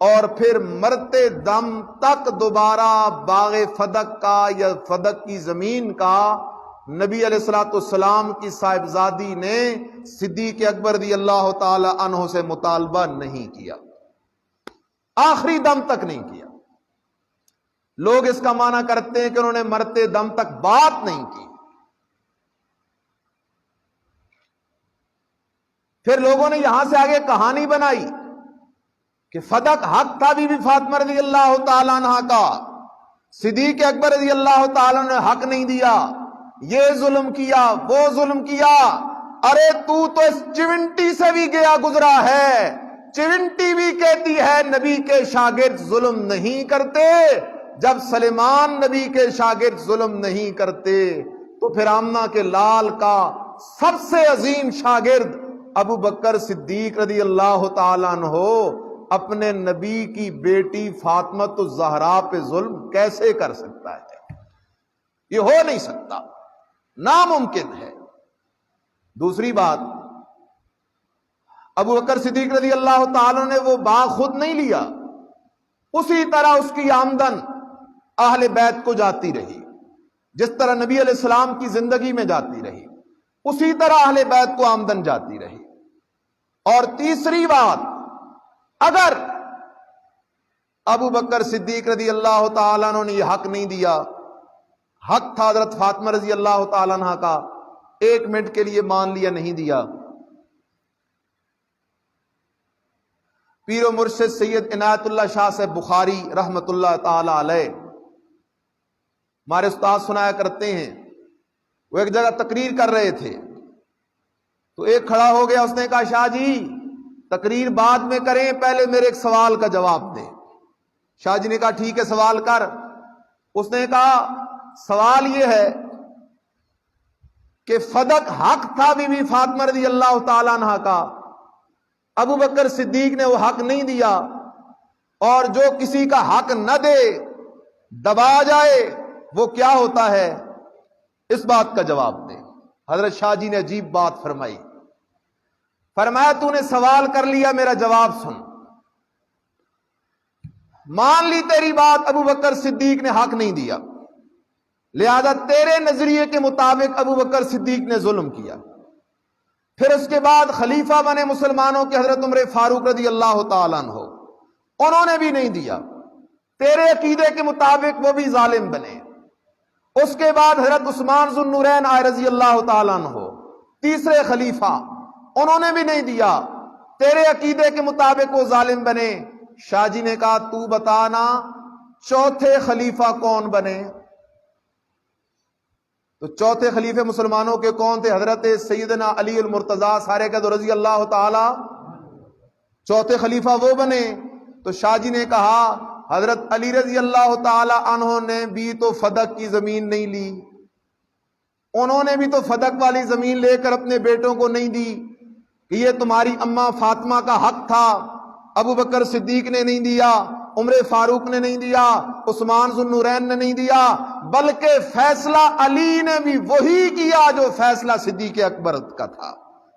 اور پھر مرتے دم تک دوبارہ باغ فدق کا یا فدق کی زمین کا نبی علیہ الصلوۃ والسلام کی صاحبزادی نے صدیق اکبر رضی اللہ تعالی عنہ سے مطالبہ نہیں کیا. آخری دم تک نہیں کیا. لوگ اس کا معنی کرتے ہیں کہ انہوں نے مرتے دم تک بات نہیں کی. پھر لوگوں نے یہاں سے آگے کہانی بنائی کہ فدق حق تھا بی بی فاطمہ رضی اللہ تعالیٰ عنہ کا، صدیق اکبر رضی اللہ تعالیٰ نے حق نہیں دیا، یہ ظلم کیا وہ ظلم کیا. ارے تو اس چونٹی سے بھی گیا گزرا ہے. چونٹی بھی کہتی ہے نبی کے شاگرد ظلم نہیں کرتے. جب سلیمان نبی کے شاگرد ظلم نہیں کرتے تو پھر آمنہ کے لال کا سب سے عظیم شاگرد ابو بکر صدیق رضی اللہ تعالیٰ عنہ اپنے نبی کی بیٹی فاطمہ الزہرا پہ ظلم کیسے کر سکتا ہے؟ یہ ہو نہیں سکتا، ناممکن ہے. دوسری بات، ابو بکر صدیق رضی اللہ تعالیٰ نے وہ باغ خود نہیں لیا، اسی طرح اس کی آمدن اہل بیت کو جاتی رہی. جس طرح نبی علیہ السلام کی زندگی میں جاتی رہی اسی طرح اہل بیت کو آمدن جاتی رہی. اور تیسری بات، اگر ابو بکر صدیق رضی اللہ تعالیٰ عنہ نے یہ حق نہیں دیا، حق تھا حضرت فاطمہ رضی اللہ تعالیٰ عنہ کا، 1 منٹ کے لیے مان لیا نہیں دیا. پیر و مرشد سید عنایت اللہ شاہ سے بخاری رحمت اللہ تعالی علیہ ہمارے استاد سنایا کرتے ہیں، وہ ایک جگہ تقریر کر رہے تھے تو ایک کھڑا ہو گیا، اس نے کہا شاہ جی تقریر بعد میں کریں، پہلے میرے ایک سوال کا جواب دیں۔ شاہ جی نے کہا ٹھیک ہے سوال کر۔ اس نے کہا سوال یہ ہے کہ فدق حق تھا بی بی فاطمہ رضی اللہ تعالیٰ عنہ کا، ابو بکر صدیق نے وہ حق نہیں دیا، اور جو کسی کا حق نہ دے دبا جائے وہ کیا ہوتا ہے، اس بات کا جواب دے۔ حضرت شاہ جی نے عجیب بات فرمائی، فرمایا تو نے سوال کر لیا، میرا جواب سن۔ مان لی تیری بات ابو بکر صدیق نے حق نہیں دیا، لہذا تیرے نظریے کے مطابق ابو بکر صدیق نے ظلم کیا، پھر اس کے بعد خلیفہ بنے مسلمانوں کے حضرت عمر فاروق رضی اللہ تعالیٰ عنہ، انہوں نے بھی نہیں دیا، تیرے عقیدے کے مطابق وہ بھی ظالم بنے۔ اس کے بعد حضرت عثمان ذو النورین آئے رضی اللہ تعالیٰ عنہ، تیسرے خلیفہ، انہوں نے بھی نہیں دیا، تیرے عقیدے کے مطابق وہ ظالم بنے۔ شاہ جی نے کہا تو بتانا چوتھے خلیفہ کون بنے؟ تو چوتھے خلیفے مسلمانوں کے کون تھے؟ حضرت سیدنا علی المرتضیٰ سارے کا رضی اللہ تعالی، چوتھے خلیفہ وہ بنے۔ تو شاہ جی نے کہا حضرت علی رضی اللہ تعالی عنہ نے بھی تو فدق کی زمین نہیں لی، انہوں نے بھی تو فدق والی زمین لے کر اپنے بیٹوں کو نہیں دی کہ یہ تمہاری اماں فاطمہ کا حق تھا، ابو بکر صدیق نے نہیں دیا، عمر فاروق نے نہیں دیا، عثمان ذو النورین نے نہیں دیا، بلکہ فیصلہ علی نے بھی وہی کیا جو فیصلہ صدیق اکبر کا تھا،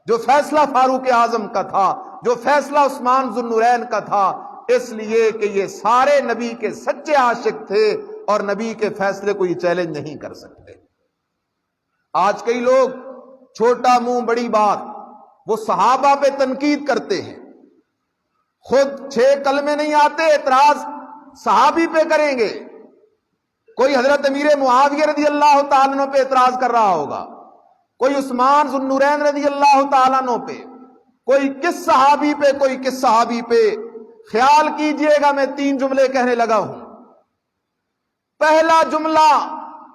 جو فیصلہ فاروق اعظم کا تھا، جو فیصلہ عثمان ذو النورین کا تھا، اس لیے کہ یہ سارے نبی کے سچے عاشق تھے اور نبی کے فیصلے کو یہ چیلنج نہیں کر سکتے۔ آج کئی لوگ چھوٹا منہ بڑی بات، وہ صحابہ پہ تنقید کرتے ہیں، خود 6 کلمے نہیں آتے، اعتراض صحابی پہ کریں گے۔ کوئی حضرت امیر معاویہ رضی اللہ تعالیٰ عنہ پہ اعتراض کر رہا ہوگا، کوئی عثمان ذو النورین رضی اللہ تعالیٰ عنہ پہ، کوئی کس صحابی پہ، کوئی کس صحابی پہ۔ خیال کیجئے گا میں 3 جملے کہنے لگا ہوں۔ پہلا جملہ،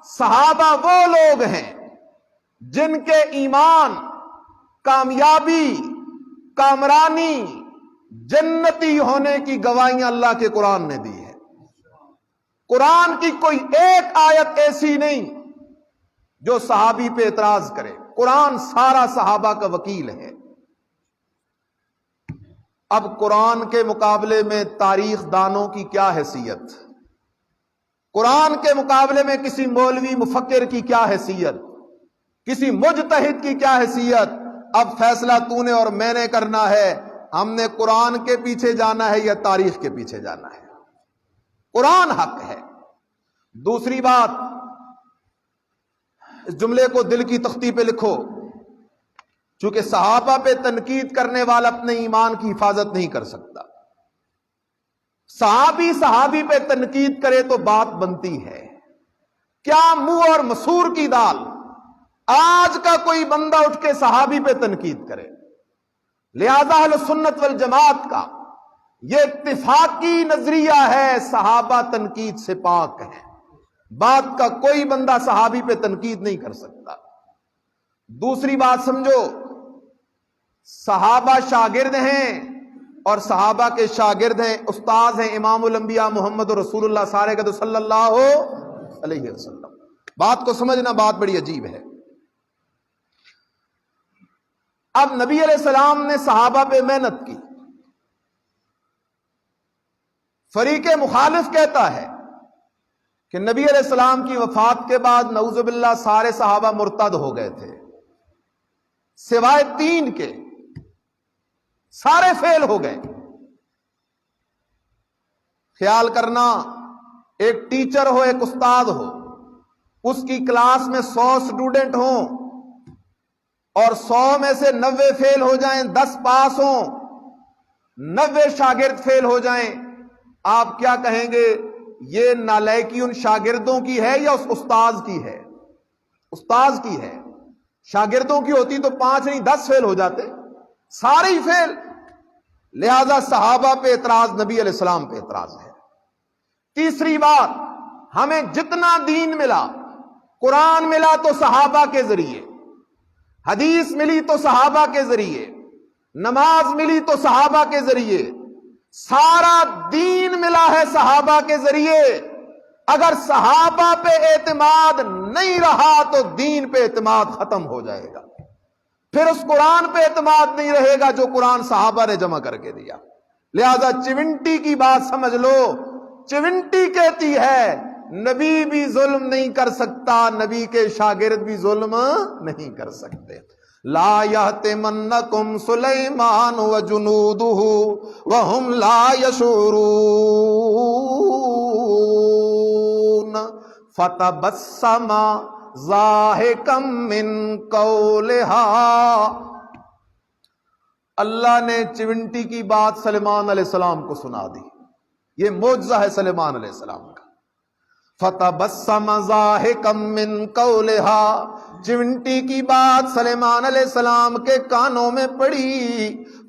صحابہ وہ لوگ ہیں جن کے ایمان، کامیابی، کامرانی، جنتی ہونے کی گواہیاں اللہ کے قرآن نے دی ہے۔ قرآن کی کوئی ایک آیت ایسی نہیں جو صحابی پہ اعتراض کرے، قرآن سارا صحابہ کا وکیل ہے۔ اب قرآن کے مقابلے میں تاریخ دانوں کی کیا حیثیت، قرآن کے مقابلے میں کسی مولوی مفکر کی کیا حیثیت، کسی مجتہد کی کیا حیثیت؟ اب فیصلہ تو نے اور میں نے کرنا ہے، ہم نے قرآن کے پیچھے جانا ہے یا تاریخ کے پیچھے جانا ہے۔ قرآن حق ہے۔ دوسری بات، اس جملے کو دل کی تختی پہ لکھو، چونکہ صحابہ پہ تنقید کرنے والا اپنے ایمان کی حفاظت نہیں کر سکتا۔ صحابی پہ تنقید کرے تو بات بنتی ہے، کیا منہ اور مسور کی دال۔ آج کا کوئی بندہ اٹھ کے صحابی پہ تنقید کرے، لہذا اہل سنت والجماعت کا یہ اتفاقی نظریہ ہے، صحابہ تنقید سے پاک ہے، بات کا کوئی بندہ صحابی پہ تنقید نہیں کر سکتا۔ دوسری بات سمجھو، صحابہ شاگرد ہیں اور صحابہ کے شاگرد ہیں، استاذ ہیں امام الانبیاء محمد رسول اللہ سارے کا تو صلی اللہ علیہ وسلم۔ بات کو سمجھنا، بات بڑی عجیب ہے۔ اب نبی علیہ السلام نے صحابہ پہ محنت کی، فریق مخالف کہتا ہے کہ نبی علیہ السلام کی وفات کے بعد نعوذ باللہ سارے صحابہ مرتد ہو گئے تھے، سوائے 3 کے، سارے فیل ہو گئے۔ خیال کرنا، ایک ٹیچر ہو، ایک استاد ہو، اس کی کلاس میں 100 اسٹوڈنٹ ہوں اور 100 میں سے 90 فیل ہو جائیں، 10 پاس ہوں، 90 شاگرد فیل ہو جائیں، آپ کیا کہیں گے؟ یہ نالائکی ان شاگردوں کی ہے یا اس استاذ کی ہے؟ استاذ کی ہے۔ شاگردوں کی ہوتی تو 5 نہیں 10 فیل ہو جاتے، سارے ہی فیل۔ لہذا صحابہ پہ اعتراض، نبی علیہ السلام پہ اعتراض ہے۔ تیسری بات، ہمیں جتنا دین ملا، قرآن ملا تو صحابہ کے ذریعے، حدیث ملی تو صحابہ کے ذریعے، نماز ملی تو صحابہ کے ذریعے، سارا دین ملا ہے صحابہ کے ذریعے۔ اگر صحابہ پہ اعتماد نہیں رہا تو دین پہ اعتماد ختم ہو جائے گا، پھر اس قرآن پہ اعتماد نہیں رہے گا جو قرآن صحابہ نے جمع کر کے دیا۔ لہذا چونٹی کی بات سمجھ لو، چونٹی کہتی ہے نبی بھی ظلم نہیں کر سکتا، نبی کے شاگرد بھی ظلم نہیں کر سکتے۔ لا یحتمنکم سلیمان وجنودہ وہم لا یشعرون فتبسم ضاحکا من قولہا۔ اللہ نے چونٹی کی بات سلیمان علیہ السلام کو سنا دی، یہ معجزہ ہے سلیمان علیہ السلام کا۔ فتبسم ضاحکا من قولہا، چونٹی کی بات سلیمان علیہ السلام کے کانوں میں پڑی۔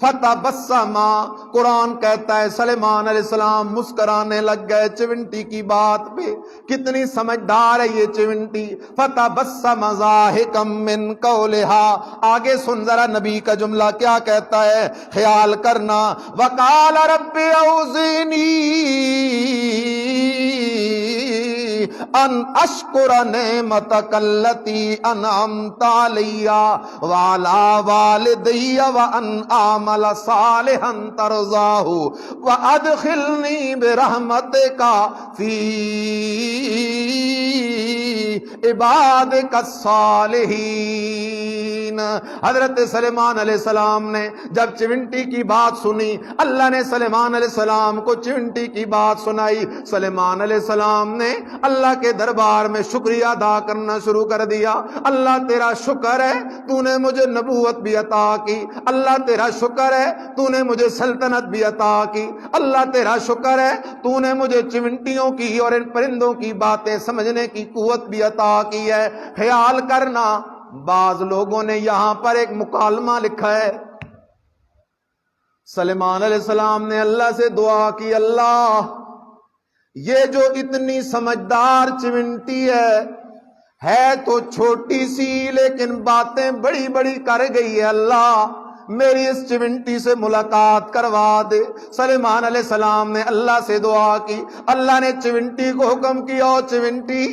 فتبسم، قرآن کہتا ہے سلیمان علیہ السلام مسکرانے لگ گئے چونٹی کی بات پہ۔ کتنی سمجھدار ہے یہ چونٹی۔ فتبسم ضاحکا من قولہا، آگے سن ذرا نبی کا جملہ کیا کہتا ہے، خیال کرنا۔ وقال رب اوزعنی ان اشکر نعمتک التی انعمت علی وعلی والدی وان اعمل صالحا ترضاہ وادخلنی برحمتک فی عبادک الصالحین۔ حضرت سلیمان علیہ السلام نے جب چونٹی کی بات سنی، اللہ نے سلیمان علیہ السلام کو چونٹی کی بات سنائی، سلیمان علیہ السلام نے اللہ کے دربار میں شکریہ ادا کرنا شروع کر دیا۔ اللہ تیرا شکر ہے تو نے مجھے نبوت بھی عطا کی، اللہ تیرا شکر ہے تو نے مجھے سلطنت بھی عطا کی، اللہ تیرا شکر ہے تو نے مجھے چونٹیوں کی اور ان پرندوں کی باتیں سمجھنے کی قوت بھی عطا کی ہے۔ خیال کرنا، بعض لوگوں نے یہاں پر ایک مکالمہ لکھا ہے۔ سلیمان علیہ السلام نے اللہ سے دعا کی، اللہ یہ جو اتنی سمجھدار چونٹی ہے تو چھوٹی سی لیکن باتیں بڑی بڑی کر گئی ہے، اللہ میری اس چونٹی سے ملاقات کروا دے۔ سلیمان علیہ السلام نے اللہ سے دعا کی، اللہ نے چونٹی کو حکم کیا، او چونٹی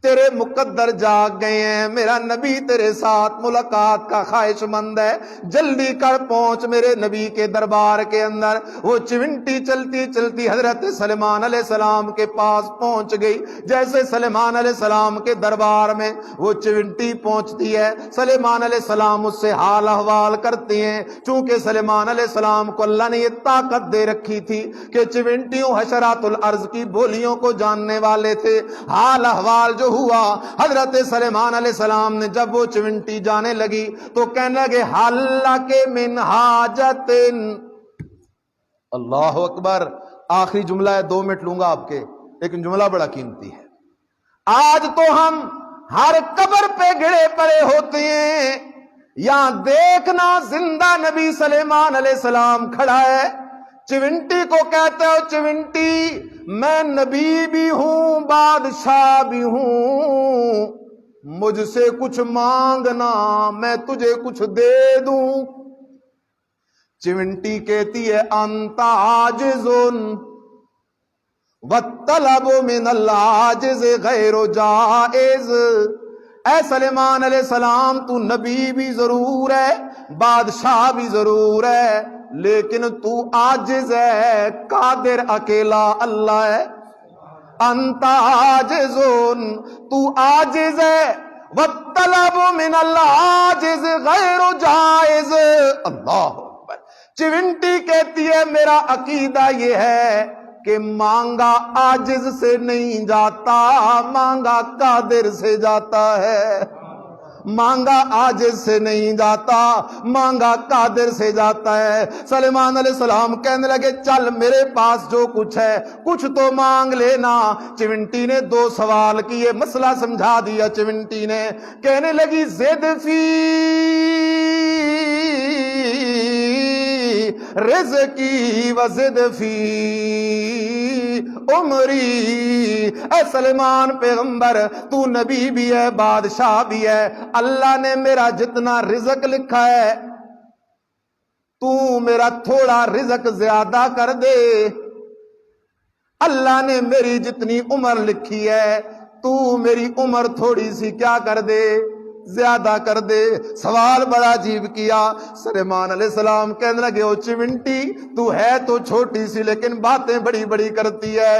تیرے مقدر جاگ گئے ہیں، میرا نبی تیرے ساتھ ملاقات کا خواہش مند ہے، جلدی کر پہنچ میرے نبی کے دربار کے اندر۔ وہ چونٹی چلتی چلتی حضرت سلیمان علیہ السلام کے پاس پہنچ گئی۔ جیسے سلیمان علیہ السلام کے دربار میں وہ چونٹی پہنچتی ہے، سلیمان علیہ السلام اس سے حال احوال کرتے ہیں۔ چونکہ سلیمان علیہ السلام کو اللہ نے یہ طاقت دے رکھی تھی کہ چونٹیوں حشرات الارض کی بولیوں کو جاننے والے تھے۔ حال احوال جو ہوا، حضرت سلیمان علیہ السلام نے جب وہ چونٹی جانے لگی تو کہنے لگے حلک من حاجت۔ اللہ اکبر۔ آخری جملہ ہے، 2 منٹ لوں گا آپ کے، لیکن جملہ بڑا قیمتی ہے۔ آج تو ہم ہر قبر پہ گڑے پڑے ہوتے ہیں، یہاں دیکھنا زندہ نبی سلیمان علیہ السلام کھڑا ہے۔ چونٹی کو کہتے ہو چونٹی میں نبی بھی ہوں بادشاہ بھی ہوں، مجھ سے کچھ مانگنا میں تجھے کچھ دے دوں۔ چونٹی کہتی ہے انت عاجز والطلب من العاجز غیر جائز۔ اے سلیمان علیہ السلام تو نبی بھی ضرور ہے، بادشاہ بھی ضرور ہے، لیکن تو عاجز ہے، قادر اکیلا اللہ ہے۔ انت عاجزون، تو عاجز ہے، والطلب من العاجز غیر جائز۔ اللہ اکبر۔ چونٹی کہتی ہے میرا عقیدہ یہ ہے کہ مانگا عاجز سے نہیں جاتا، مانگا قادر سے جاتا ہے۔ مانگا عاجز سے نہیں جاتا، مانگا قادر سے جاتا ہے۔ سلیمان علیہ السلام کہنے لگے چل میرے پاس جو کچھ ہے کچھ تو مانگ لینا۔ چونٹی نے 2 سوال کیے، مسئلہ سمجھا دیا چونٹی نے۔ کہنے لگی زد فی رزقی وزد فی عمری، اے سلیمان پیغمبر تو نبی بھی ہے بادشاہ بھی ہے، اللہ نے میرا جتنا رزق لکھا ہے تو میرا تھوڑا رزق زیادہ کر دے، اللہ نے میری جتنی عمر لکھی ہے تو میری عمر تھوڑی سی کیا کر دے، زیادہ کر دے۔ سوال بڑا عجیب کیا سلیمان علیہ السلام، کہنے لگے او چمنٹی تو ہے تو چھوٹی سی لیکن باتیں بڑی بڑی کرتی ہے،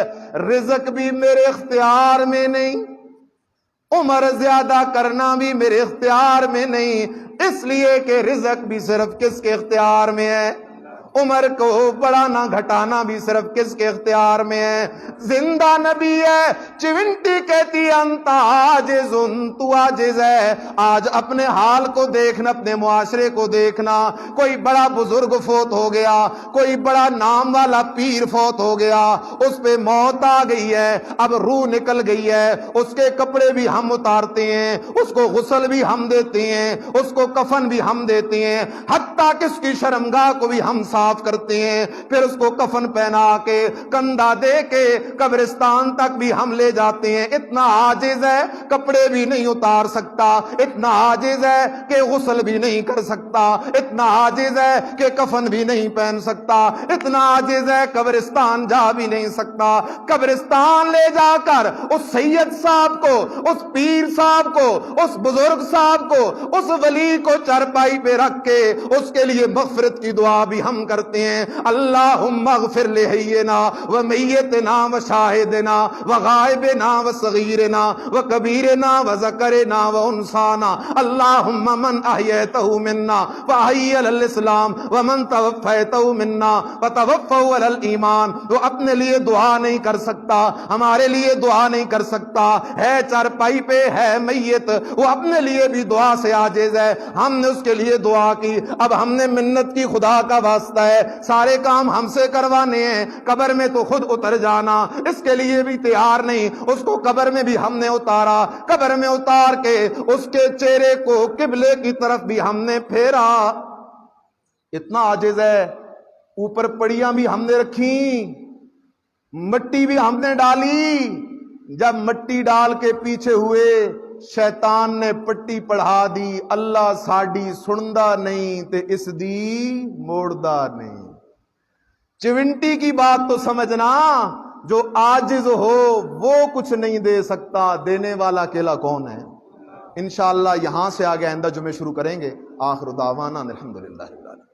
رزق بھی میرے اختیار میں نہیں، عمر زیادہ کرنا بھی میرے اختیار میں نہیں، اس لیے کہ رزق بھی صرف کس کے اختیار میں ہے، عمر کو بڑھانا گھٹانا بھی صرف کس کے اختیار میں ہے، زندہ نبی ہے۔ چونٹی کہتی انت عاجز، تو عاجز ہے۔ آج اپنے حال کو دیکھنا، اپنے معاشرے کو دیکھنا، کوئی بڑا بزرگ فوت ہو گیا، کوئی بڑا نام والا پیر فوت ہو گیا، اس پہ موت آ گئی ہے، اب روح نکل گئی ہے، اس کے کپڑے بھی ہم اتارتے ہیں، اس کو غسل بھی ہم دیتے ہیں، اس کو کفن بھی ہم دیتے ہیں، حتیٰ کہ اس کی شرمگاہ کو بھی ہم صاف کرتے ہیں، پھر اس کو کفن پہنا کے کندھا دے کے قبرستان تک بھی ہم لے جاتے ہیں۔ اتنا عاجز ہے کپڑے بھی نہیں اتار سکتا، اتنا عاجز ہے کہ غسل بھی نہیں کر سکتا، اتنا عاجز ہے کہ کفن بھی نہیں پہن سکتا، اتنا عاجز ہے قبرستان جا بھی نہیں سکتا۔ قبرستان لے جا کر اس سید صاحب کو، اس پیر صاحب کو، اس بزرگ صاحب کو، اس ولی کو چارپائی پہ رکھ کے اس کے لیے مغفرت کی دعا بھی ہم کرتے ہیں۔ اللہم اغفر لحینا و میتنا و شاہدنا و غائبنا و صغیرنا و کبیرنا و ذکرنا و انسانا، اللہم من احییتہ منا فاحی علی الاسلام و من توفیتہ منا فتوفہ علی الایمان۔ وہ اپنے لیے دعا نہیں کر سکتا، ہمارے لیے دعا نہیں کر سکتا، ہے چارپائی پہ ہے میت، وہ اپنے لیے بھی دعا سے عاجز ہے، ہم نے اس کے لیے دعا کی، اب ہم نے منت کی خدا کا واسطہ ہے، سارے کام ہم سے کروانے ہیں، قبر میں تو خود اتر جانا، اس کے لیے بھی تیار نہیں، اس کو قبر میں بھی ہم نے اتارا، قبر میں اتار کے اس کے چہرے کو قبلے کی طرف بھی ہم نے پھیرا، اتنا عاجز ہے۔ اوپر پڑیاں بھی ہم نے رکھی، مٹی بھی ہم نے ڈالی، جب مٹی ڈال کے پیچھے ہوئے شیطان نے پٹی پڑھا دی، اللہ ساڈی سندا نہیں تے اس دی موڑدا نہیں۔ چونٹی کی بات تو سمجھنا، جو عاجز ہو وہ کچھ نہیں دے سکتا، دینے والا اکیلا کون ہے؟ انشاءاللہ یہاں سے آگے آئندہ جمعے شروع کریں گے۔ آخر دعوانا الحمدللہ رب العالمین۔